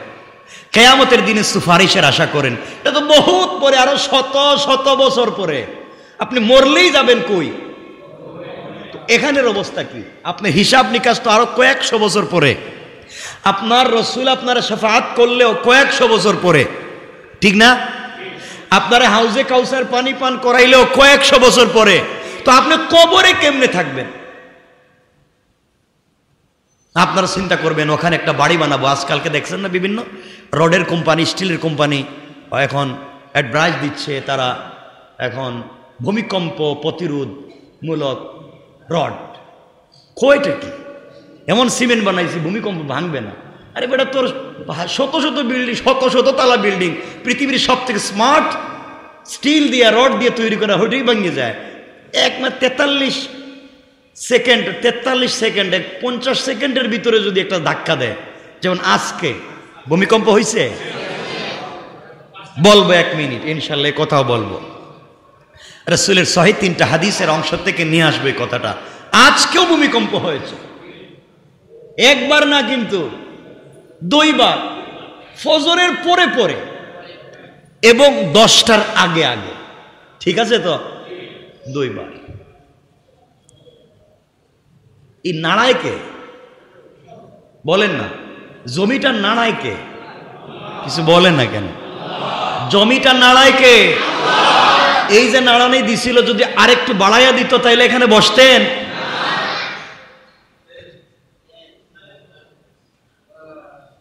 কিয়ামতের দিনে সুপারিশের আশা করেন। এটা তো বহুত পরে, আরো শত শত বছর পরে। আপনি মরলেই যাবেন কই? এখানের অবস্থা কি? আপনি হিসাব নিকাশ তো আরো কয়েকশো বছর পরে। আপনার রসুল আপনারা শাফাআত করলেও কয়েকশো বছর পরে, ঠিক না? আপনারা হাউজে কাউসার পানি পান করাইলেও কয়েকশো বছর পরে। তো আপনি কবরে কেমনে থাকবেন? আপনারা চিন্তা করবেন, ওখানে একটা বাড়ি বানাবো। আজকালকে দেখছেন না বিভিন্ন রডের কোম্পানি, স্টিলের কোম্পানি এখন অ্যাডভাইস দিচ্ছে, তারা এখন ভূমিকম্প প্রতিরোধমূলক রড। কয়টা কি এমন সিমেন্ট বানাইছি ভূমিকম্প ভাঙবে না। আরে বেটা, তোর শত শত বিল্ডিং, শত শত তালা বিল্ডিং, পৃথিবীর সব থেকে স্মার্ট স্টিল দিয়ে, রড দিয়ে তৈরি করা, ওইটাই ভাঙিয়ে যায়। একমাত্র 43 সেকেন্ড 50 সেকেন্ডের ভিতরে যদি একটা ধাক্কা দেয়, যেমন আজকে ভূমিকম্প হয়েছে, বলবো 1 মিনিট ইনশাল্লাহ, কথাও বলবো। রাসূলের সহিহ 3টা হাদিসের অংশ থেকে নিয়ে আসবে কথাটা। আজকেও ভূমিকম্প হয়েছে, একবার না কিন্তু 2 বার, ফজরের পরে পরে এবং 10টার আগে আগে। ঠিক আছে তো? 2 বার। এই নাড়ায় কে? বলেন না। জমিটা নাড়ায় কে? কিছু বলেন না কেন? জমিটা নাড়ায় কে? এই যে নাড়ানি দিছিল, যদি আরেকটু বাড়াইয়া দিত তাইলে এখানে বসতেন?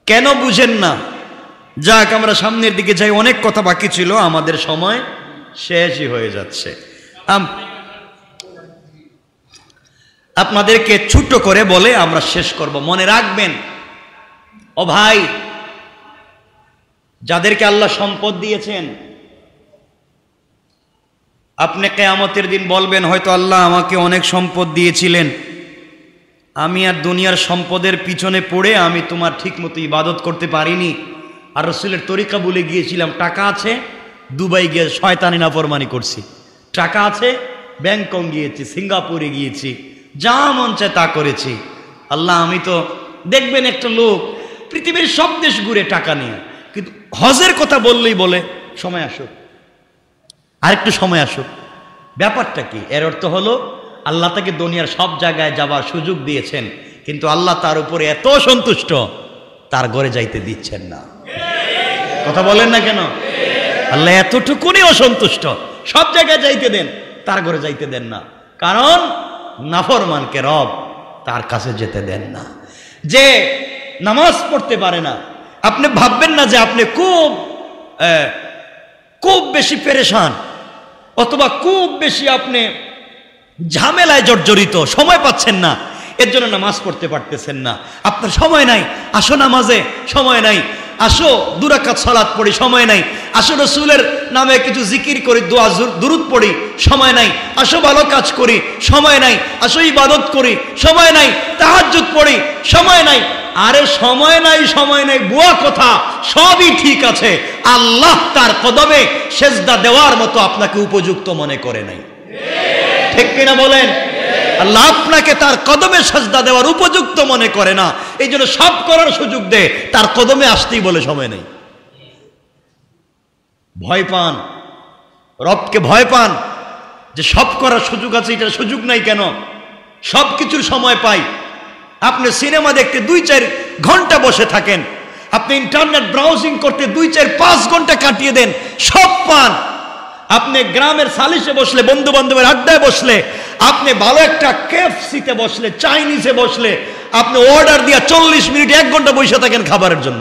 কেন বুঝেন না? যাক, আমরা সামনের দিকে যাই। অনেক কথা বাকি ছিল, আমাদের সময় শেষই হয়ে যাচ্ছে। আপনাদেরকে ছোট করে বলে আমরা শেষ করব। মনে রাখবেন ও ভাই, যাদেরকে আল্লাহ সম্পদ দিয়েছেন, আপনি কিয়ামতের দিন বলবেন, হয়তো আল্লাহ আমাকে অনেক সম্পদ দিয়েছিলেন, আমি আর দুনিয়ার সম্পদের পিছনে পড়ে আমি তোমার ঠিকমতো ইবাদত করতে পারিনি, আর রাসূলের তরিকা ভুলে গিয়েছিলাম। টাকা আছে, দুবাই গিয়ে শয়তানি নাফরমানি করছি। টাকা আছে, ব্যাংকক গিয়েছি, সিঙ্গাপুরে গিয়েছি, যা মন চায় তা করেছি। আল্লাহ, আমি তো দেখবেন একটা লোক পৃথিবীর সব দেশ ঘুরে টাকা নিয়ে, কিন্তু হজের কথা বললেই বলে সময় আসুক, আরেকটু সময় আসুক। ব্যাপারটা কি? এর অর্থ হলো আল্লাহ তাকে দুনিয়ার সব জায়গায় যাবার সুযোগ দিয়েছেন, কিন্তু আল্লাহ তার উপরে এত সন্তুষ্ট তার ঘরে যাইতে দিচ্ছেন না। কথা বলেন না কেন? আল্লাহ এতটুকুনি অসন্তুষ্ট, সব জায়গায় যাইতে দেন, তার ঘরে যাইতে দেন না, কারণ নাফরমানকে রব তার কাছে যেতে দেন না। যে নামাজ পড়তে পারে না, আপনি ভাববেন না যে আপনি খুব বেশি পেরেশান অথবা খুব বেশি আপনি ঝামেলায় জর্জরিত, সময় পাচ্ছেন না, এর জন্য নামাজ পড়তে পারতেছেন না। আপনার সময় নাই, আসো নামাজে, সময় নাই, আসো 2 রাকাত সালাত পড়ি, সময় নাই, আসো রাসূলের নামে কিছু জিকির করি, দোয়া দুরূদ পড়ি, সময় নাই, আসো ভালো কাজ করি, সময় নাই, আসো ইবাদত করি, সময় নাই, তাহাজ্জুদ পড়ি, সময় নাই। আরে সময় নাই, সময় নাই বুয়া কথা, সবই ঠিক আছে, আল্লাহ তার কদমে সেজদা দেওয়ার মতো আপনাকে উপযুক্ত মনে করে নাই। ঠিক কিনা বলেন? আল্লাহ আপনাকে তার কদমে সেজদা দেওয়ার উপযুক্ত মনে করে না, এই জন্য সব করার সুযোগ দে, তার কদমে আসতেই বলে সময় নেই। ভয় পান, রবকে ভয় পান যে সব করার সুযোগ আছে, এটার সুযোগ নাই কেন? সব কিছুর সময় পাই। আপনি সিনেমা দেখতে 2-4 ঘন্টা বসে থাকেন, আপনি ইন্টারনেট ব্রাউজিং করতে 2-4-5 ঘন্টা কাটিয়ে দেন, সব পান। আপনি গ্রামের সালিশে বসলে, বন্ধু বান্ধবের আড্ডায় বসলে, আপনি ভালো একটা কেএফসিতে বসলে, চাইনিজে বসলে, আপনি অর্ডার দিয়া 40 মিনিট 1 ঘন্টা বসে থাকেন খাবারের জন্য।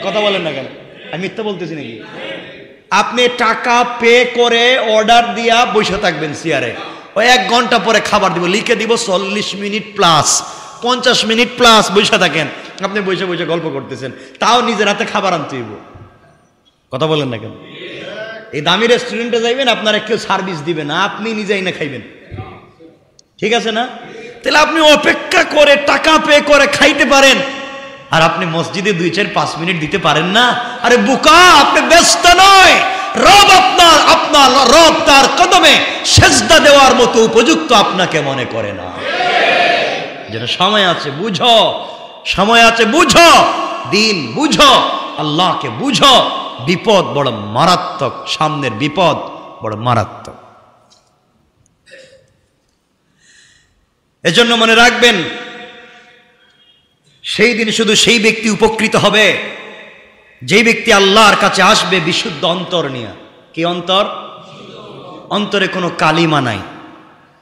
কথা বলেন না কেন? আমি মিথ্যা বলতেছি নাকি? আপনি টাকা পে করে অর্ডার দিয়া বসে থাকবেন চেয়ারে, ওই 1 ঘন্টা পরে খাবার দিব, লিখে দিব 40 মিনিট প্লাস, 50 মিনিট প্লাস বসে থাকেন। আপনি বসে বসে গল্প করতেছেন, তাও নিজের হাতে খাবার আনতে হইব। কথা বলেন না কেন? এই দামি রেস্টুরেন্টে যাইবেন, আপনারা কেউ সার্ভিস দিবে না, আপনি নিজেই না খাইবেন, ঠিক আছে না? তাহলে আপনি অপেক্ষা করে টাকা পে করে খাইতে পারেন, আর আপনি মসজিদে 2-4-5 মিনিট দিতে পারেন না? আরে বোকা, আপনি ব্যস্ত নয়, রব আপনার রব তার কদমে সেজদা দেওয়ার মতো উপযুক্ত আপনাকে মনে করে না। যেন সময় আছে বুঝো, সময় আছে বুঝো, দিন বুঝো, আল্লাহকে বুঝো। বিপদ বড় মারাত্মক, সামনের বিপদ বড় মারাত্মক। এজন্য মনে রাখবেন, সেই দিন শুধু সেই ব্যক্তি উপকৃত হবে যেই ব্যক্তি আল্লাহর কাছে আসবে বিশুদ্ধ অন্তর নিয়ে। কি অন্তর? অন্তরে কোনো কালিমা নাই,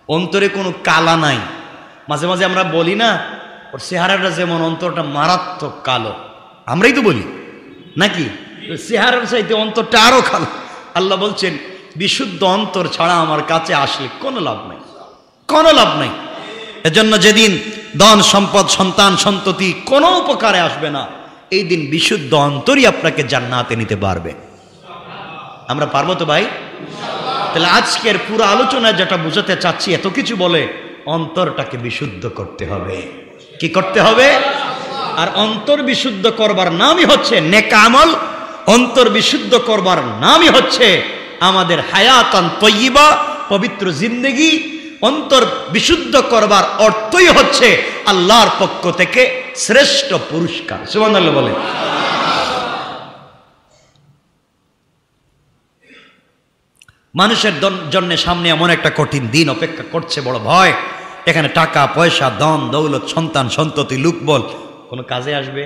অন্তরে কোনো কালা নাই। মাঝে মাঝে আমরা বলি না, ওর চেহারাটা যেমন, অন্তরটা মারাত্মক কালো, আমরাই তো বলি নাকি? চেহারার চাইতে অন্তরটা আরো কালো। আল্লাহ বলছেন, বিশুদ্ধ অন্তর ছাড়া আমার কাছে আসলে কোনো লাভ নাই, কোনো লাভ নাই। এজন্য যেদিন ধন সম্পদ সন্তান সন্ততি কোনো উপকারে আসবে না, এই দিন বিশুদ্ধ অন্তরই আপনাকে জান্নাতে নিতে পারবে। আমরা পারবো তো ভাই? তাহলে আজকের পুরো আলোচনায় যেটা বুঝাতে চাচ্ছি, এত কিছু বলে অন্তরটাকে বিশুদ্ধ করতে হবে। কি করতে হবে? আর অন্তর বিশুদ্ধ করবার নামই হচ্ছে নেক আমল, অন্তর বিশুদ্ধ করবার নামই হচ্ছে আমাদের হায়াতান তয়্যিবা, পবিত্র জিন্দেগি। অন্তর বিশুদ্ধ করবার অর্থই হচ্ছে আল্লাহর পক্ষ থেকে শ্রেষ্ঠ পুরস্কার। সুবহানাল্লাহ বলেন। মানুষের জন্য সামনে এমন একটা কঠিন দিন অপেক্ষা করছে, বড় ভয়। এখানে টাকা পয়সা, ধন দৌলত, সন্তান সন্ততি, লোকবল কোনো কাজে আসবে?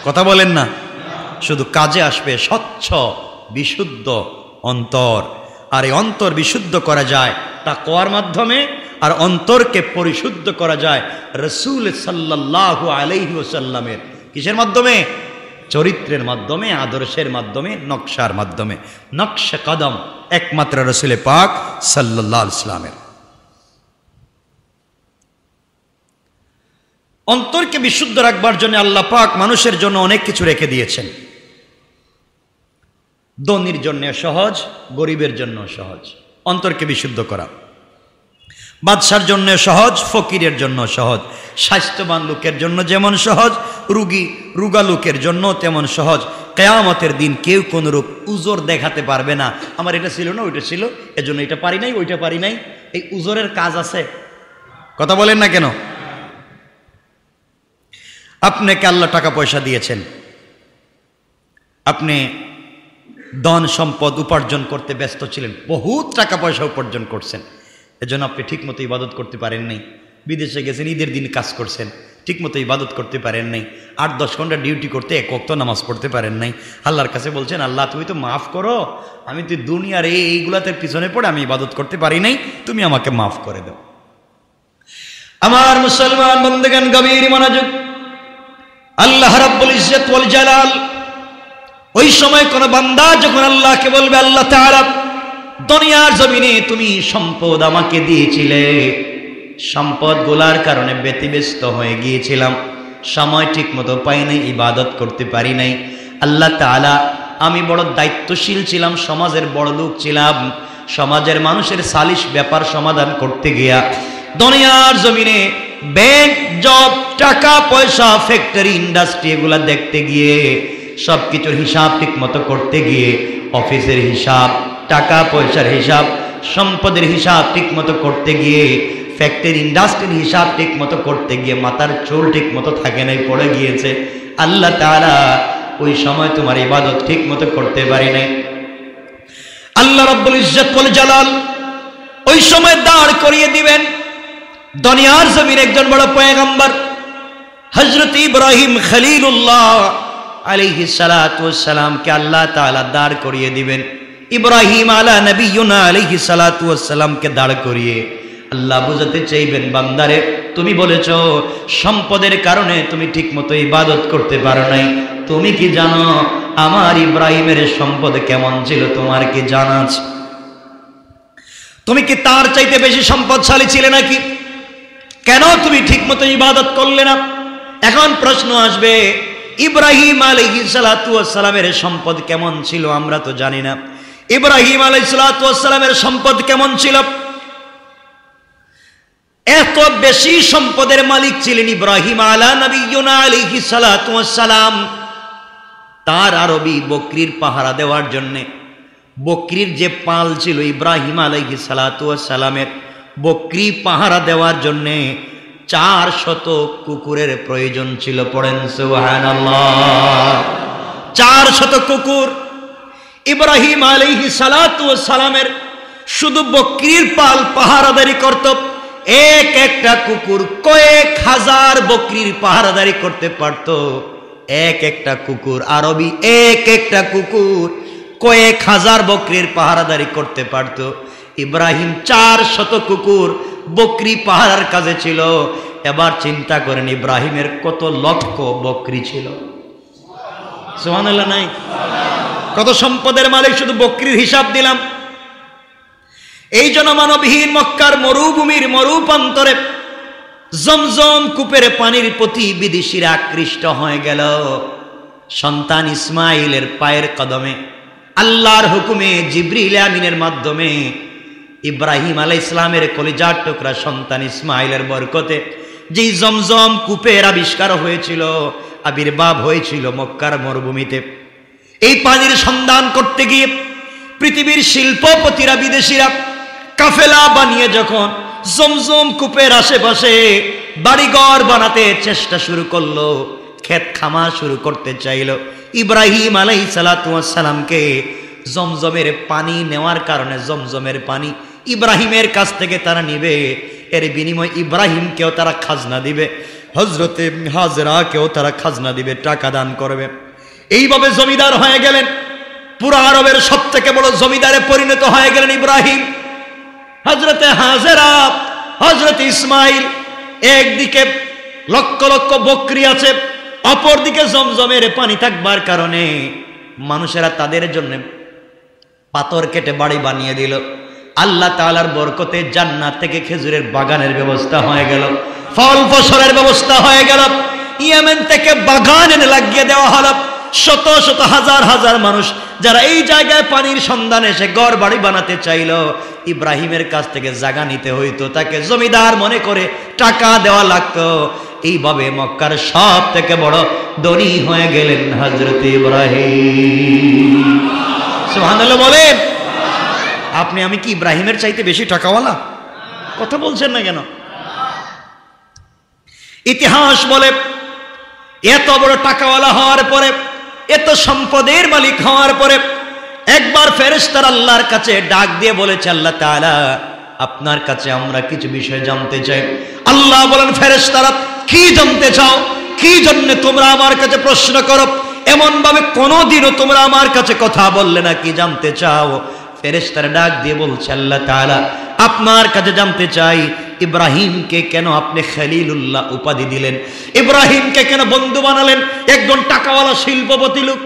কথা বলেন না। শুধু কাজে আসবে স্বচ্ছ বিশুদ্ধ অন্তর। আর এই অন্তর বিশুদ্ধ করা যায় তাকওয়ার মাধ্যমে, আর অন্তরকে পরিশুদ্ধ করা যায় রাসূল সাল্লাল্লাহু আলাইহি ওয়াসাল্লামের কিসের মাধ্যমে? চরিত্রের মাধ্যমে, আদর্শের মাধ্যমে, নকশার মাধ্যমে। নকশা কদম একমাত্র রাসূল পাক সাল্লাল্লাহু আলাইহি ওয়াসাল্লামের। অন্তরকে বিশুদ্ধ রাখবার জন্য আল্লাহ পাক মানুষের জন্য অনেক কিছু রেখে দিয়েছেন। ধনীর জন্য সহজ, গরিবের জন্য সহজ অন্তরকে বিশুদ্ধ করা। বাদশার জন্য সহজ, ফকিরের জন্য সহজ। স্বাস্থ্যবান লোকের জন্য যেমন সহজ, রোগা লোকের জন্য তেমন সহজ। কিয়ামতের দিন কেউ কোনরূপ উজর দেখাতে পারবে না, আমার এটা ছিল না, ওইটা ছিল, এজন্য এটা পারি নাই, ওইটা পারি নাই। এই উজরের কাজ আছে? কথা বলেন না কেন? আপনাকে আল্লাহ টাকা পয়সা দিয়েছেন, আপনি ধন সম্পদ উপার্জন করতে ব্যস্ত ছিলেন, বহুত টাকা পয়সা উপার্জন করছেন, এজন্য আপনি ঠিকমতো ইবাদত করতে পারেন নাই। বিদেশে গেছেন, ঈদের দিন কাজ করছেন, ঠিকমতো ইবাদত করতে পারেন নাই। 8-10 ঘন্টা ডিউটি করতে 1 ওয়াক্ত নামাজ পড়তে পারেন নাই। আল্লাহর কাছে বলছেন, আল্লাহ তুমি তো মাফ করো, আমি তো দুনিয়ার এইগুলাতে পিছনে পড়ে আমি ইবাদত করতে পারি নাই, তুমি আমাকে মাফ করে দাও। আমার মুসলমান বন্দেগান, গভীর মনোযোগ। আল্লাহ রাব্বুল ইজ্জত ওয়াল জালাল ওই সময় কোন বান্দা যখন আল্লাহকে বলবে, আল্লাহ তাআলা দুনিয়ার জমিনে তুমি সম্পদ আমাকে দিয়েছিলে, সম্পদ গুলার কারণে ব্যতিব্যস্ত হয়ে গিয়েছিলাম, সময় ঠিক মতো পাই নাই, ইবাদত করতে পারি নাই। আল্লাহ তাআলা আমি বড় দায়িত্বশীল ছিলাম, সমাজের বড় লোক ছিলাম, সমাজের মানুষের সালিশ ব্যাপার সমাধান করতে গিয়া দুনিয়ার জমিনে ব্যাংক, জব, টাকা পয়সা, ফ্যাক্টরি, ইন্ডাস্ট্রি এগুলা দেখতে গিয়ে, সবকিছুর হিসাব ঠিক মতো করতে গিয়ে, অফিসের হিসাব, টাকা পয়সার হিসাব, সম্পদের হিসাব ঠিক মতো করতে গিয়ে, ফ্যাক্টরি ইন্ডাস্ট্রির হিসাব ঠিক মতো করতে গিয়ে মাথার চুল ঠিক মতো থাকে নাই, পড়ে গিয়েছে। আল্লাহ তাআলা ওই সময় তোমার ইবাদত ঠিক মতো করতে পারি নাই। আল্লাহ রাব্বুল ইজ্জত ওয়াল জালাল ওই সময় দাঁড় করিয়ে দিবেন দুনিয়ার জমিন একজন বড় পয়গম্বর হযরত ইব্রাহিম খলিলুল্লাহ আলাইহিস সালাতু ওয়াস সালামকে আল্লাহ তাআলা দাঁড় করিয়ে দিবেন। ইব্রাহিম আলা নবিয়ুনা আলাইহিস সালাতু ওয়াস সালামকে দাঁড় করিয়ে আল্লাহ বুঝাতে চাইবেন, বান্দারে তুমি বলেছো সম্পদের কারণে তুমি ঠিকমতো ইবাদত করতে পারো নাই, তুমি কি জানো আমার ইব্রাহিমের সম্পদ কেমন ছিল? তোমার কি জানা আছে? তুমি কি তার চাইতে বেশি সম্পদশালী ছিলে নাকি? কেন তুমি ঠিকমতো ইবাদত করলে না? এখন প্রশ্ন আসবে, ইব্রাহিম আলাইহিস সালাতু ওয়াস সালামের সম্পদ কেমন ছিল আমরা তো জানি না। ইব্রাহিম আলাইহিস সালাতু ওয়াস সালামের সম্পদ কেমন ছিল? এত বেশি সম্পদের মালিক ছিলেন ইব্রাহিম আলা নবিয়ুনা আলাইহিস সালাতু ওয়াস সালাম। তার আরবি বকরির পাহারা দেওয়ার জন্য, বকরির যে পাল ছিল ইব্রাহিম আলাইহিস সালাতু ওয়াস সালামের, বকরি পাহারা দেওয়ার জন্য 400 কুকুরের প্রয়োজন ছিল। পড়েন সুবহানাল্লাহ। 400 কুকুর ইব্রাহিম আলাইহিস সালাতু ওয়াস সালামের শুধু বকরির পাল পাহারাদারি করত। এক একটা কুকুর কয়েক হাজার বকরির পাহারাদারি করতে পারত। এক একটা কুকুর আরবি, এক একটা কুকুর কয়েক হাজার বকরির পাহারাদারি করতে পারত। ইব্রাহিম 400 কুকুর বকরি পাহারার কাজে ছিল। এবার চিন্তা করেন ইব্রাহিমের কত লক্ষ বকরি ছিল। সুবহানাল্লাহ নাই? কত সম্পদের মালিক, শুধু বকরির হিসাব দিলাম। এই জনমানবহীন মক্কার মরুভূমির মরুপ্রান্তরে জমজম কূপের পানির প্রতি বিদেশিরা আকৃষ্ট হয়ে গেল। সন্তান ইসমাইলের পায়ের কদমে আল্লাহর হুকুমে জিবরিল আমিনের মাধ্যমে ইব্রাহিম আলাইহিস সালামের কলিজার টুকরা সন্তান ইসমাইলের বরকতে যেই জমজম কূপের আবিষ্কার হয়েছিল, আবির্ভাব হয়েছিল মক্কার মরুভূমিতে, এই পানির সন্ধান করতে গিয়ে পৃথিবীর শিল্পপতিরা, বিদেশিরা কাফেলা বানিয়ে যখন জমজম কূপের আশেপাশে বাড়িঘর বানাতে চেষ্টা শুরু করলো, ক্ষেত খামার শুরু করতে চাইল, ইব্রাহিম আলাইহিস সালাতু ওয়াস সালামকে জমজমের পানি নেওয়ার কারণে জমজমের পানি ইব্রাহিমের কাছ থেকে তারা নিবে, এর বিনিময়ে ইব্রাহিমকেও তারা খাজনা দিবে, হযরতে হাজরাকেও তারা খাজনা দিবে, টাকা দান করবে। এইভাবে জমিদার হয়ে গেলেন। পুরো আরবের সবথেকে বড় জমিদারে পরিণত হয়ে গেলেন ইব্রাহিম। হযরতে হাজরা, হযরতে ইসমাইল, একদিকে লক্ষ লক্ষ বকরি আছে, অপরদিকে জমজমের পানি থাকবার কারণে মানুষেরা তাদের জন্য পাথর কেটে বাড়ি বানিয়ে দিল। আল্লাহ তাআলার বরকতে জান্নাত থেকে খেজুরের বাগানের ব্যবস্থা হয়ে গেল, ফল ফসলের ব্যবস্থা হয়ে গেল। ইয়েমেন থেকে বাগান এনে লাগিয়ে দেওয়া হলো। শত শত হাজার হাজার মানুষ যারা এই জায়গায় পানির সন্ধানে এসে ঘর বাড়ি বানাতে চাইল, ইব্রাহিমের কাছ থেকে জায়গা নিতে হইতো, তাকে জমিদার মনে করে টাকা দেওয়া লাগতো। এইভাবে মক্কার সব থেকে বড় ধনী হয়ে গেলেন হযরত ইব্রাহিম। সুবহানাল্লাহ বলেন। আপনি আমি কি ইব্রাহিমের চাইতে বেশি টাকাওয়ালা? কথা বলছেন না কেন? ইতিহাস বলে এত বড় টাকাওয়ালা হওয়ার পরে, এত সম্পদের মালিক হওয়ার পরে একবার ফেরেশতারা আল্লাহর কাছে ডাক দিয়ে বলেছে, আল্লাহ তাআলা আপনার কাছে আমরা কিছু বিষয় জানতে চাই। আল্লাহ বলেন, ফেরেশতারা কি জানতে চাও? কি জন্য তোমরা আমার কাছে প্রশ্ন করো? এমন ভাবে কোনোদিনও তোমরা আমার কাছে কথা বললে না, কি জানতে চাও? ফেরেশতারা ডাক দিয়ে বলছে, আল্লাহ তাআলা আপনার কাছে জানতে চাই, ইব্রাহিমকে কেন আপনি খলিলুল্লাহ উপাধি দিলেন? ইব্রাহিমকে কেন বন্ধু বানালেন? একজন টাকাওয়ালা শিল্পপতি লোক,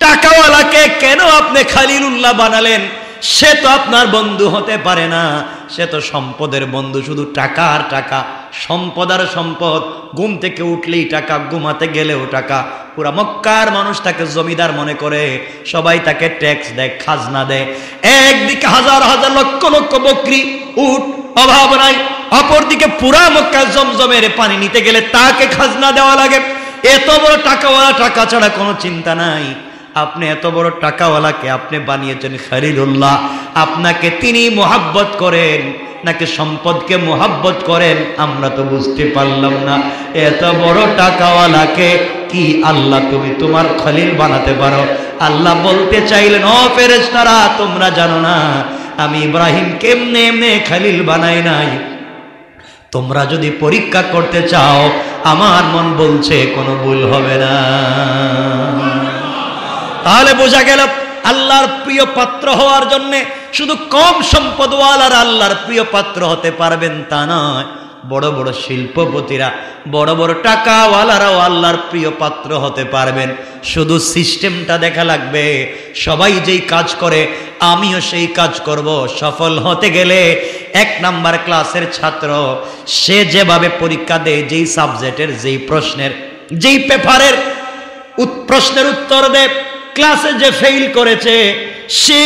টাকাওয়ালাকে কেন আপনি খলিলুল্লাহ বানালেন? সে তো আপনার বন্ধু হতে পারে না, সে তো সম্পদের বন্ধু, শুধু টাকা আর টাকা, সম্পদ আর সম্পদ। ঘুম থেকে উঠলেই টাকা, ঘুমাতে গেলেও টাকা। পুরা মক্কার মানুষ তাকে জমিদার মনে করে, সবাই তাকে ট্যাক্স দেয়, খাজনা দেয়। একদিকে হাজার হাজার লক্ষ লক্ষ বকরি, উট, অভাব নাই। অপরদিকে পুরা মক্কা জমজমের পানি নিতে গেলে তাকে খাজনা দেওয়া লাগে। এত বড় টাকাওয়ালা, টাকা ছাড়া কোনো চিন্তা নাই। আপনি এত বড় টাকাওয়ালাকে আপনি বানিয়েছেন খলিলুল্লাহ, আপনাকে তিনি মোহাব্বত করেন নাকি সম্পদকে মোহাব্বত করেন আমরা তো বুঝতে পারলাম না। এত বড় টাকাওয়ালাকে কি আল্লাহ তুমি তোমার খলিল বানাতে পারো? আল্লাহ বলতে চাইলেন, ও ফেরেশতারা তোমরা জানো না আমি ইব্রাহিম কেমনে এমনে খলিল বানাই নাই। তোমরা যদি পরীক্ষা করতে চাও, আমার মন বলছে কোনো ভুল হবে না। তাহলে বোঝা গেল আল্লাহর প্রিয় পাত্র হওয়ার জন্য শুধু কম সম্পদওয়ালার আল্লাহর প্রিয় পাত্র হতে পারবেন তা নয়, বড় বড় শিল্পপতিরা, বড় বড় টাকাওয়ালারাও আল্লাহর প্রিয় পাত্র হতে পারবেন। শুধু সিস্টেমটা দেখা লাগবে। সবাই যেই কাজ করে আমিও সেই কাজ করব। সফল হতে গেলে 1 নাম্বার ক্লাসের ছাত্র সে যেভাবে পরীক্ষা দেয়, যেই সাবজেক্টের, যেই প্রশ্নের, যেই পেপারের প্রশ্নের উত্তর দেয়, ক্লাসে যে ফেল করেছে সে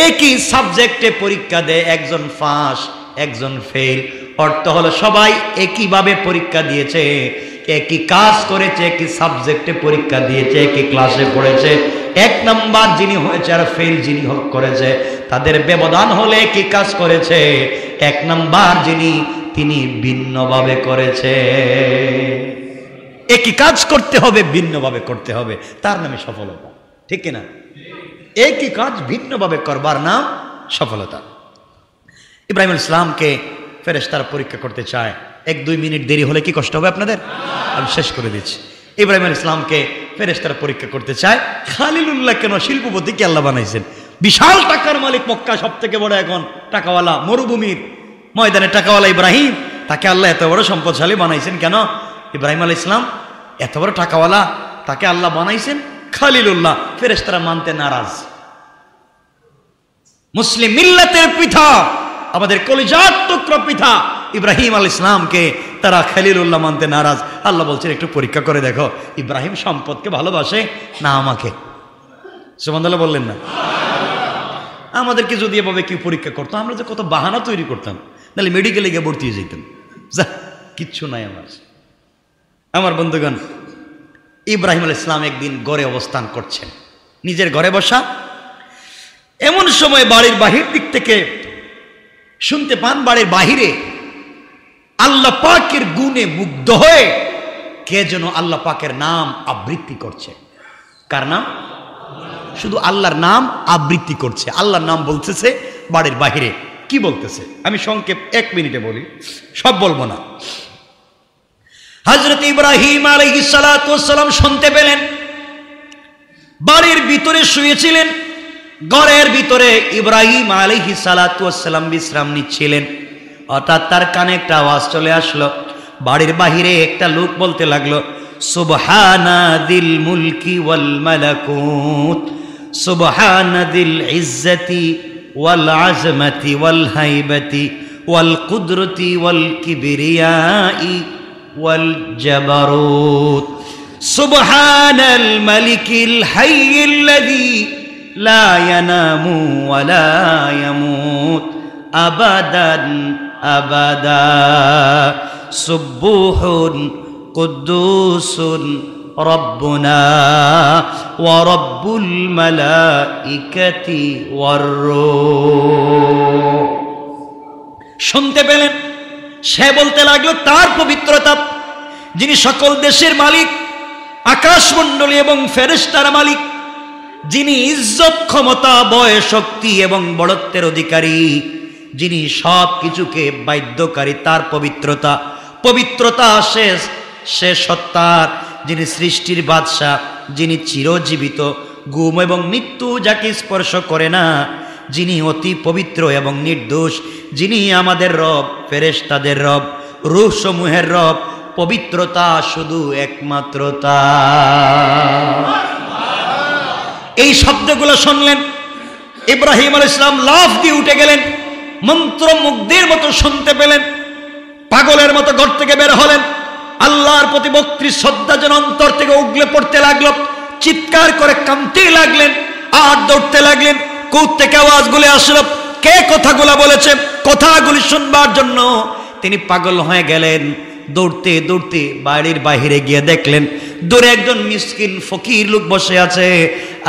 একই সাবজেক্টে পরীক্ষা দেয়, একজন পাস একজন ফেল। অর্থ হলো সবাই একইভাবে পরীক্ষা দিয়েছে, একই কাজ করেছে, একই সাবজেক্টে পরীক্ষা দিয়েছে, একই ক্লাসে পড়েছে। 1 নাম্বার যিনি হয়েছে আর ফেল যিনি করেছে, তাদের ব্যবধান হলে একই কাজ করেছে। 1 নাম্বার যিনি, তিনি ভিন্নভাবে করেছে। একই কাজ করতে হবে, ভিন্নভাবে করতে হবে, তার নামে সফলতা। ঠিক কিনা? একই কাজ ভিন্নভাবে করবার নাম সফলতা। ইব্রাহিম আলাইহিস সালামকে ফেরেশতারা পরীক্ষা করতে চায়। 1-2 মিনিট দেরি হলে কি কষ্ট হবে আপনাদের? আমি শেষ করে দিচ্ছি। ইব্রাহিম আলাইহিস সালামকে ফেরেশতারা পরীক্ষা করতে চায়, খলিলুল্লাহ কেন শিল্পপতি কে আল্লাহ বানাইছেন? বিশাল টাকার মালিক, মক্কা সব থেকে বড় এখন টাকাওয়ালা, মরুভূমির ময়দানে টাকাওয়ালা ইব্রাহিম, তাকে আল্লাহ এত বড় সম্পদশালী বানাইছেন কেন? ইব্রাহিম আলাইহিস সালাম এত বড় টাকাওয়ালা, তাকে আল্লাহ বানাইছেন খলিলুল্লাহ। ফেরেশতারা মানতে নারাজ। মুসলিম মিল্লাতের পিতা, আমাদের কলিজার টুকরো পিতা ইব্রাহিম আলাইহিস সালামকে তারা খলিলুল্লাহ মানতে নারাজ। আল্লাহ বলছেন একটু পরীক্ষা করে দেখো, ইব্রাহিম সম্পদকে ভালোবাসে না আমাকে? সুবহানাল্লাহ বললেন না? আমাদেরকে যদি এভাবে কেউ পরীক্ষা করতো, আমরা যে কত বাহানা তৈরি করতাম, নাহলে মেডিকেলে গিয়ে ভর্তি হয়ে যেতাম। যা, কিচ্ছু নাই আমার বন্ধুগণ। ইব্রাহিম আলাইহিস সালাম একদিন ঘরে অবস্থান করছেন, নিজের ঘরে বসা। এমন সময় বাড়ির বাহির দিক থেকে শুনতে পান, বাড়ির বাহিরে আল্লাহ পাকের গুণে মুগ্ধ হয়ে কে যেন আল্লাহ পাকের নাম আবৃত্তি করছে। কার নাম? শুধু আল্লাহর নাম আবৃত্তি করছে, আল্লাহর নাম বলতেছে বাড়ির বাহিরে। কি বলতেছে আমি সংক্ষেপ 1 মিনিটে বলি, সব বলবো না। হযরত ইব্রাহিম আলাইহিস সালাতু ওয়াস সালাম শুনতে পেলেন, বাড়ির ভিতরে শুয়েছিলেন, ঘরের ভিতরে ইব্রাহিম আলাইহিস সালাতু ওয়াস সালাম বিশ্রাম নিচ্ছিলেন। হঠাৎ তার কানে একটা আওয়াজ চলে আসলো। বাড়ির বাহিরে একটা লোক বলতে লাগলো, সুবহানাদিল মুলকি ওয়াল মালাকুত, সুবহানাদিল ইজ্জতি ওয়াল আজমতি ওয়াল হাইবতি ওয়াল কুদরতি ওয়াল কিবরিয়াই ওয়াল জাবারুত, সুবহানাল মালিকিল হাইয়্যিল্লাযী লা ইয়ানামু ওয়া লা ইয়ামুত আবাদান আবাদা, সুবহুন কুদ্দুসুন রব্বুনা ওয়া রব্বুল মালাইকাতি ওয়ার রূহ। শুনতে পেলেন, সে বলতে লাগলো তার পবিত্রতা, যিনি সকল দেশের মালিক, আকাশমণ্ডলী এবং ফেরেশতার মালিক, যিনি ইজ্জত, ক্ষমতা, বয়, শক্তি এবং বড়ত্বের অধিকারী, যিনি সব কিছুকে বাধ্যকারী, তার পবিত্রতা, পবিত্রতা শেষ, সে সত্তার, যিনি সৃষ্টির বাদশা, যিনি চিরজীবিত, গুম এবং মৃত্যু যাকে স্পর্শ করে না, যিনি অতি পবিত্র এবং নির্দোষ, যিনি আমাদের রব, ফেরেশতাদের রব, রূহ সমূহের রব। পবিত্রতা শুধু একমাত্র তার। এই শব্দগুলো শুনলেন, ইব্রাহিম আলাইহিস সালাম লাফ দিয়ে উঠে গেলেন, মন্ত্রমুগ্ধের মতো শুনতে পেলেন, পাগলের মতো ঘর থেকে বের হলেন। আল্লাহর প্রতি ভক্তির শ্রদ্ধা যেন অন্তর থেকে উগলে পড়তে লাগলো, চিৎকার করে কাঁদতে লাগলেন আর দৌড়তে লাগলেন। কোথা থেকে আওয়াজগুলি আসলো, কে কথাগুলো বলেছে, কথাগুলি শুনবার জন্য তিনি পাগল হয়ে গেলেন। দৌড়তে দৌড়তে বাড়ির বাহিরে গিয়ে দেখলেন দূরে একজন মিসকিন ফকির লোক বসে আছে,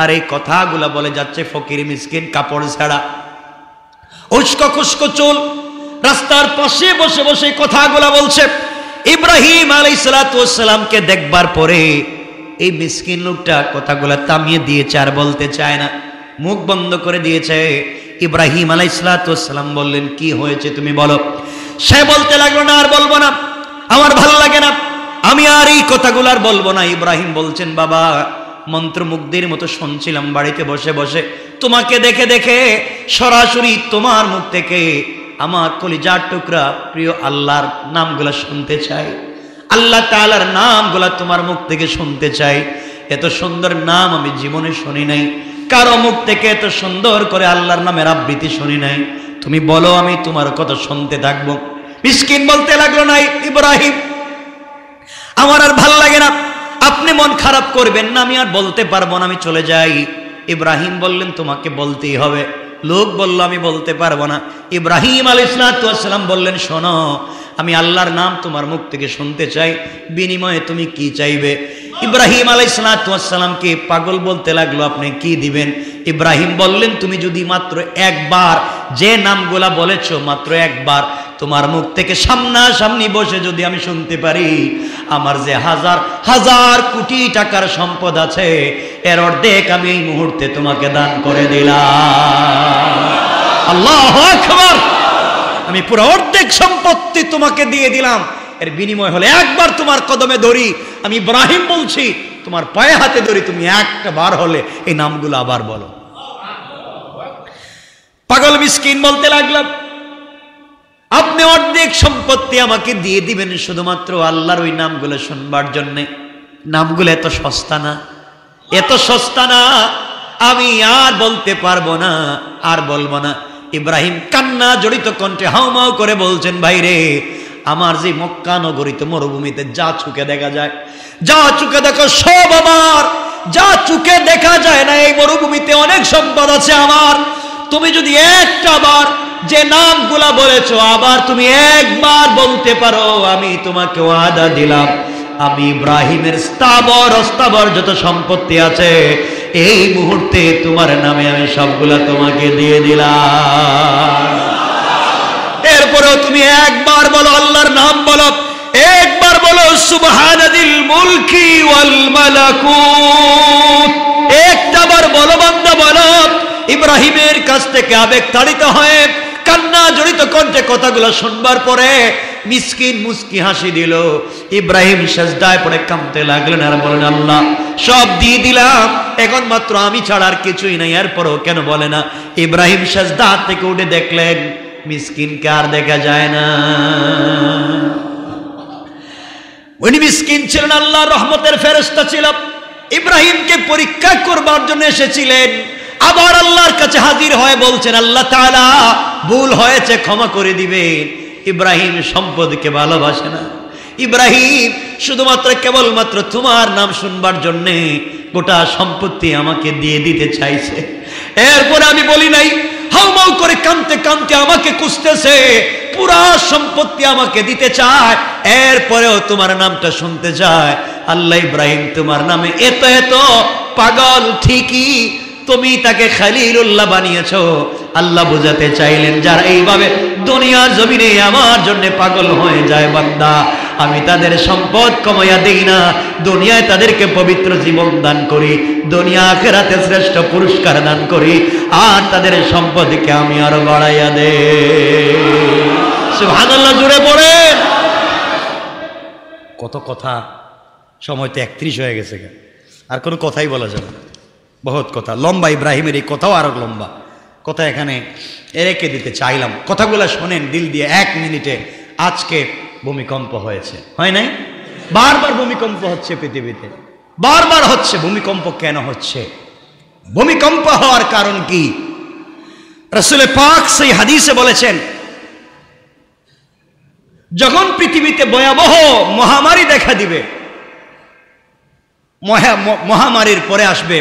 আর এই কথাগুলা বলে যাচ্ছে। ফকির মিসকিন, কাপড় ছাড়া, উস্কো খুস্কো চুল, রাস্তার পাশে বসে বসে কথাগুলা বলছে। ইব্রাহিম আলাইহিস সালাতু ওয়াস সালামকে দেখবার পরে এই মিসকিন লোকটা কথাগুলা থামিয়ে দিয়েছে, আর বলতে চায় না, মুখ বন্ধ করে দিয়েছে। ইব্রাহিম আলাইহিস সালাতু ওয়াস সালাম বললেন, কি হয়েছে তুমি বলো। সে বলতে লাগলো, না আর বলবো না, আমার ভালো লাগে না, আমি আর এই কথাগুলো আর বলবো না। ইব্রাহিম বলছেন, বাবা, মন্ত্রমুগ্ধের মতো শুনছিলাম বাড়িতে বসে বসে, তোমাকে দেখে দেখে সরাসরি তোমার মুখ থেকে আমার কলিজার টুকরা প্রিয় আল্লাহর নামগুলা শুনতে চাই, আল্লাহ তাআলার নামগুলা তোমার মুখ থেকে শুনতে চাই। এত সুন্দর নাম আমি জীবনে শুনি নাই, কারো মুখ থেকে এত সুন্দর করে আল্লাহর নামের আবৃত্তি শুনি নাই। তুমি বলো, আমি তোমার কথা শুনতে থাকবো। মিসকিন বলতে লাগলো, না ইব্রাহিম, আমার আর ভাল লাগে না, আপনি মন খারাপ করবেন না, আমি আর বলতে পারবো না, আমি চলে যাই। ইব্রাহিম বললেন, তোমাকে বলতেই হবে। লোক বলল, আমি বলতে পারবো না। ইব্রাহিম আলাইহিস সালাম বললেন, শোনো, আমি আল্লাহর নাম তোমার মুখ থেকে শুনতে চাই, বিনিময়ে তুমি কি চাইবে। ইব্রাহিম আলাইহিস সালামকে পাগল বলতে লাগলো, আপনি কি দিবেন। ইব্রাহিম বললেন, তুমি যদি মাত্র একবার যে নামগুলা বলেছো, মাত্র একবার তোমার মুখ থেকে সামনাসামনি বসে যদি আমি শুনতে পারি, আমার যে হাজার হাজার কোটি টাকার সম্পদ আছে, এর অর্ধেক আমি এই মুহূর্তে তোমাকে দান করে দিলাম। আল্লাহু আকবার, আমি পুরো অর্ধেক সম্পত্তি তোমাকে দিয়ে দিলাম, এর বিনিময় হলে একবার তোমার কদমে ধরি। আমি ইব্রাহিম বলছি, তোমার পায়ে হাতে ধরি, তুমি একটা বার হলে এই নামগুলো আবার বলো। পাগল মিসকিন বলতে লাগলাম, আপনি অর্ধেক সম্পত্তি আমাকে দিয়ে দিবেন শুধুমাত্র আল্লাহর ওই নামগুলো শুনবার জন্য। নামগুলো এত সস্তা না, এত সস্তা না, আমি আর বলতে পারবো না, আর বলবো না। ইব্রাহিম কান্না জড়িত কণ্ঠে হাউমাউ করে বলছেন, ভাই রে, আমার যে মক্কা নগরীতে মরুভূমিতে যা চোখে দেখা যায়, যা চোখে দেখো সব আমার, যা চোখে দেখা যায় না, এই মরুভূমিতে অনেক সম্পদ আছে আমার। তুমি যদি একটা বার যে নামগুলা বলেছো আবার তুমি একবার বলতে পারো, আমি তোমাকে ওয়াদা দিলাম, আমি ইব্রাহিমের স্থাবর অস্থাবর যত সম্পত্তি আছে এই মুহূর্তে তোমার নামে আমি সবগুলা তোমাকে দিয়ে দিলাম। এরপরেও তুমি একবার বলো, আল্লাহর নাম বলো, একবার বলো সুবহানাদিল মুলকি ওয়াল মালাকুত, একটাবার বলো বান্দা বলো। ইব্রাহিমের কাছ থেকে আবেগ তাড়িত হয়ে কান্না জড়িত কণ্ঠে কথাগুলো শুনবার পরে মিসকিন মুস্কি হাসি দিল। ইব্রাহিম সিজদায় পড়ে কাঁদতে লাগলেন আর বলেন, আল্লাহ সব দিয়ে দিলাম, এখন মাত্র আমি ছাড়া আর কিছুই নাই। এরপরও কেন বলে না। ইব্রাহিম সিজদা থেকে উঠে দেখলেন মিসকিনকে আর দেখা যায় না। উনি মিসকিন ছিলেন, আল্লাহর রহমতের ফেরেশতা ছিল, ইব্রাহিমকে পরীক্ষা করবার জন্য এসেছিলেন। আবার আল্লাহর কাছে হাজির হয়ে বলছেন, আল্লাহ তাআলা ভুল হয়েছে, ক্ষমা করে দিবেন। ইব্রাহিম সম্পদকে ভালোবাসে না, ইব্রাহিম শুধুমাত্র কেবলমাত্র তোমার নাম শুনবার জন্য গোটা সম্পত্তি আমাকে দিয়ে দিতে চাইছে। এরপরে আমি বলি নাই, হাউমাউ করে কাঁদতে কাঁদতে আমাকে খুঁজতেছে, পুরা সম্পত্তি আমাকে দিতে চায়, এরপরেও তোমার নামটা শুনতে চায়। আল্লাহ ইব্রাহিম তোমার নামে এত এত পাগল, ঠিকই তুমি তাকে খলিলুল্লাহ বানিয়েছো। আল্লাহ বুঝাতে চাইলেন, যারা এইভাবে দুনিয়ার জমিনে আমার জন্য পাগল হয়ে যায় বান্দা, আমি তাদের সম্পদ কমাইয়া দেই না, দুনিয়ায় তাদেরকে পবিত্র জীবন দান করি, দুনিয়া আখিরাতে শ্রেষ্ঠ পুরস্কার দান করি, আর তাদের সম্পদকে আমি আরো বাড়াইয়া দেই। সুবহানাল্লাহ, জুড়ে পড়েন। কত কথা, সময় তো 31 হয়ে গেছে, আর কোনো কথাই বলা যাবে না, বহুত কথা লম্বা। ইব্রাহিমের এই কথাও আরো লম্বা কথা, এখানে রেখে দিতে চাইলাম। কথাগুলো শোনেন দিল দিয়ে, 1 মিনিটে। আজকে ভূমিকম্প হয়েছে, হয় নাই? বারবার ভূমিকম্প হচ্ছে পৃথিবীতে, বারবার হচ্ছে। ভূমিকম্প কেন হচ্ছে? ভূমিকম্প হওয়ার কারণ কি? রাসূল পাক সেই হাদিসে বলেছেন, যখন পৃথিবীতে ভয়াবহ মহামারী দেখা দিবে, মহামারীর পরে আসবে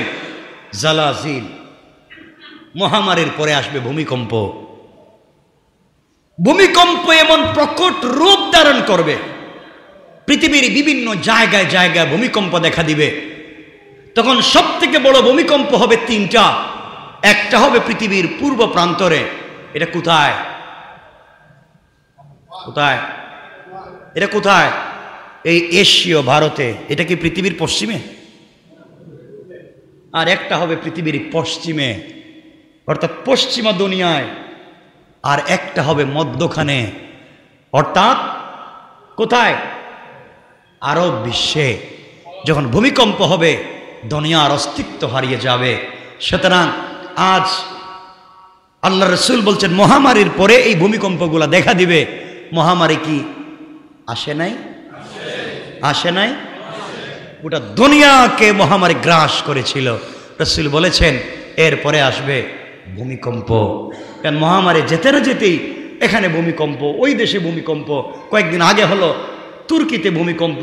জালাজিল, মহামারীর পরে আসবে ভূমিকম্প। ভূমিকম্প এমন প্রকট রূপ ধারণ করবে, পৃথিবীর বিভিন্ন জায়গায় জায়গায় ভূমিকম্প দেখা দিবে। তখন সব থেকে বড় ভূমিকম্প হবে 3টা। একটা হবে পৃথিবীর পূর্ব প্রান্তরে। এটা কোথায়? কোথায় এটা? কোথায়? এই এশীয় ভারতে। এটা কি পৃথিবীর পশ্চিমে? আর একটা হবে পৃথিবীর পশ্চিমে, অর্থাৎ পশ্চিমা দুনিয়ায়। আর একটা হবে মধ্যখানে, অর্থাৎ কোথায়? আরব বিশ্বে। যখন ভূমিকম্প হবে, দুনিয়ার অস্তিত্ব হারিয়ে যাবে। সুতরাং আজ আল্লাহ রাসূল বলছেন, মহামারীর পরে এই ভূমিকম্পগুলো দেখা দিবে। মহামারী কি আসে নাই? আসে নাই? গোটা দুনিয়াকে মহামারী গ্রাস করেছিল। রাসূল বলেছেন এরপরে আসবে ভূমিকম্প। কারণ মহামারী যেতে না যেতেই এখানে ভূমিকম্প, ওই দেশে ভূমিকম্প। কয়েকদিন আগে হলো তুর্কিতে ভূমিকম্প,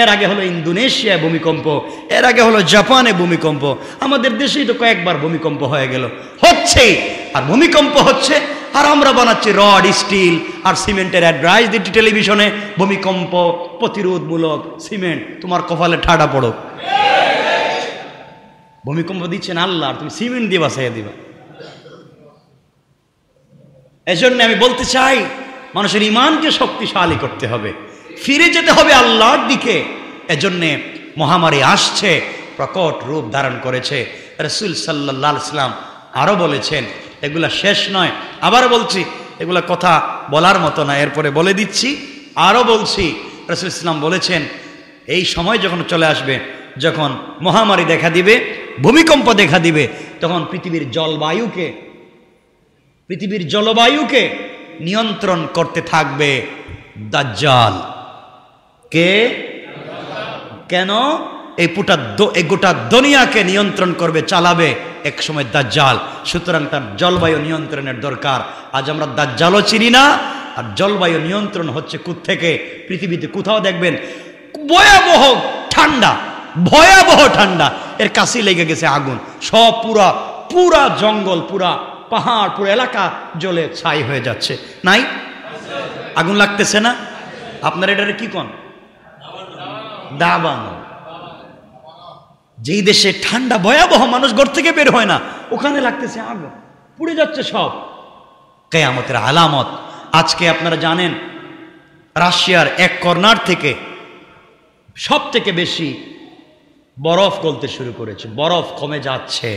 এর আগে হলো ইন্দোনেশিয়ায় ভূমিকম্প, এর আগে হলো জাপানে ভূমিকম্প। আমাদের দেশেই তো কয়েকবার ভূমিকম্প হয়ে গেল, হচ্ছেই। আর ভূমিকম্প হচ্ছে, আর আমরা বানাচ্ছি রড, স্টিল আর সিমেন্টের অ্যাডভার্টাইজ দিচ্ছি টেলিভিশনে, ভূমিকম্প প্রতিরোধমূলক সিমেন্ট। তোমার কপালে ঠাডা পড়ো। ভূমিকম্প দিচ্ছেন আল্লাহ, আর তুমি সিমেন্ট দিয়ে বাসাইয়া দিবা। এজন্য আমি বলতে চাই, মানুষের ঈমানকে শক্তিশালী করতে হবে, ফিরে যেতে হবে আল্লাহর দিকে। এজন্যে মহামারী আসছে, প্রকট রূপ ধারণ করেছে। রাসূল সাল্লাল্লাহু আলাইহি ওয়াসাল্লাম আরো বলেছেন, এগুলা শেষ নয়, আবার বলছি, এগুলা কথা বলার মতো না, এরপরে বলে দিচ্ছি, আরো বলছি। রাসূল ইসলাম বলেছেন, এই সময় যখন চলে আসবে, যখন মহামারী দেখা দিবে, ভূমিকম্প দেখা দিবে, তখন পৃথিবীর জলবায়ুকে নিয়ন্ত্রণ করতে থাকবে দাজ্জাল। কে? কেন? এই গোটা দুনিয়াকে নিয়ন্ত্রণ করবে, চালাবে এক সময় দাজ্জাল। সুতরাং তার জলবায়ু নিয়ন্ত্রণের দরকার। আজ আমরা দাজ্জালও চিনি না, আর জলবায়ু নিয়ন্ত্রণ হচ্ছে কোত্থেকে? পৃথিবীতে কোথাও দেখবেন ভয়াবহ ঠান্ডা, এর কাছেই লেগে গেছে আগুন, সব পুরা জঙ্গল, পুরা পাহাড়, পুরো এলাকা জ্বলে ছাই হয়ে যাচ্ছে। নাই? আগুন লাগতেছে না? আপনার এটারে কি কোন? দাবানো। যেই দেশে ঠান্ডা ভয়াবহ, মানুষ ঘর থেকে বের হয় না, ওখানে লাগতেছে আগুন, পুড়ে যাচ্ছে সব। কিয়ামতের আলামত। আজকে আপনারা জানেন, রাশিয়ার এক কর্নার থেকে সব থেকে বেশি বরফ গলতে শুরু করেছে, বরফ কমে যাচ্ছে,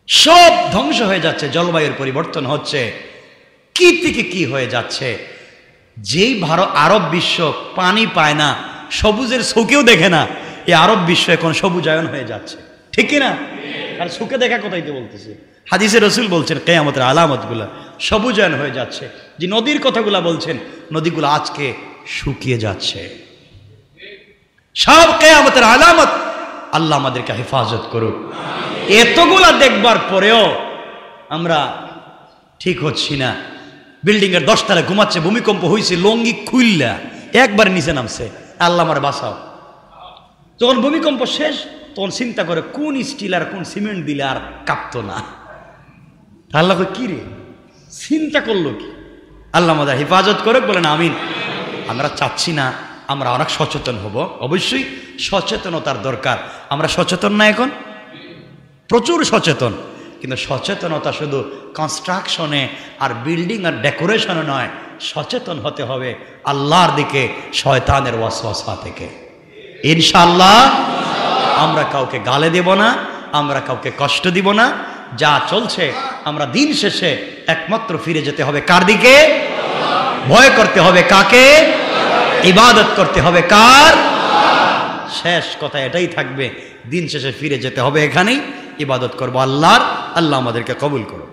সব ধ্বংস হয়ে যাচ্ছে, জলবায়ুর পরিবর্তন হচ্ছে। কি থেকে কি হয়ে যাচ্ছে? যেই আরব বিশ্ব পানি পায় না, সবুজের চোখেও দেখে না, এই আরব বিশ্ব এখন সবুজায়ন হয়ে যাচ্ছে, ঠিক না? আর চোখে দেখা কোথায় তো বলতেছে, হাদিসে রাসূল বলছেন কিয়ামতের আলামতগুলা সবুজায়ন হয়ে যাচ্ছে। যে নদীর কথাগুলা বলছেন, নদীগুলো আজকে শুকিয়ে যাচ্ছে, সব কিয়ামতের আলামত। আল্লাহ আমাদেরকে হেফাজত করুক। এতগুলা দেখবার পরেও আমরা ঠিক হচ্ছি না। বিল্ডিং এর 10 তলায় ঘুমাচ্ছে, ভূমিকম্প হয়েছে, লঙ্গি খুললা একবার নিচে নামছে, আল্লাহ আমারে বাঁচাও। যখন ভূমিকম্প শেষ, তখন চিন্তা করে কোন স্টিল আর কোন সিমেন্ট দিলে আর কাঁপতো না। আল্লাহ কি রে, চিন্তা করলো কি? আল্লাহ আমাদের হেফাজত করুক, বলেন আমিন। আমরা চাচ্ছি না, আমরা অনেক সচেতন হব, অবশ্যই সচেতনতার দরকার। আমরা সচেতন না এখন? প্রচুর সচেতন, কিন্তু সচেতনতা শুধু কনস্ট্রাকশনে আর বিল্ডিং আর ডেকোরেশনে নয়, সচেতন হতে হবে আল্লাহর দিকে, শয়তানের ওয়াসওয়াসা থেকে। ইনশাআল্লাহ আমরা কাউকে গালে দেব না, আমরা কাউকে কষ্ট দিব না। যা চলছে আমরা দিন শেষে একমাত্র ফিরে যেতে হবে কার দিকে? ভয় করতে হবে কাকে? ইবাদত করতে হবে কার? শেষ কথা এটাই থাকবে, দিন শেষে ফিরে যেতে হবে এখানেই, ইবাদত করবো আল্লাহর। আল্লাহ আমাদেরকে কবুল করুন।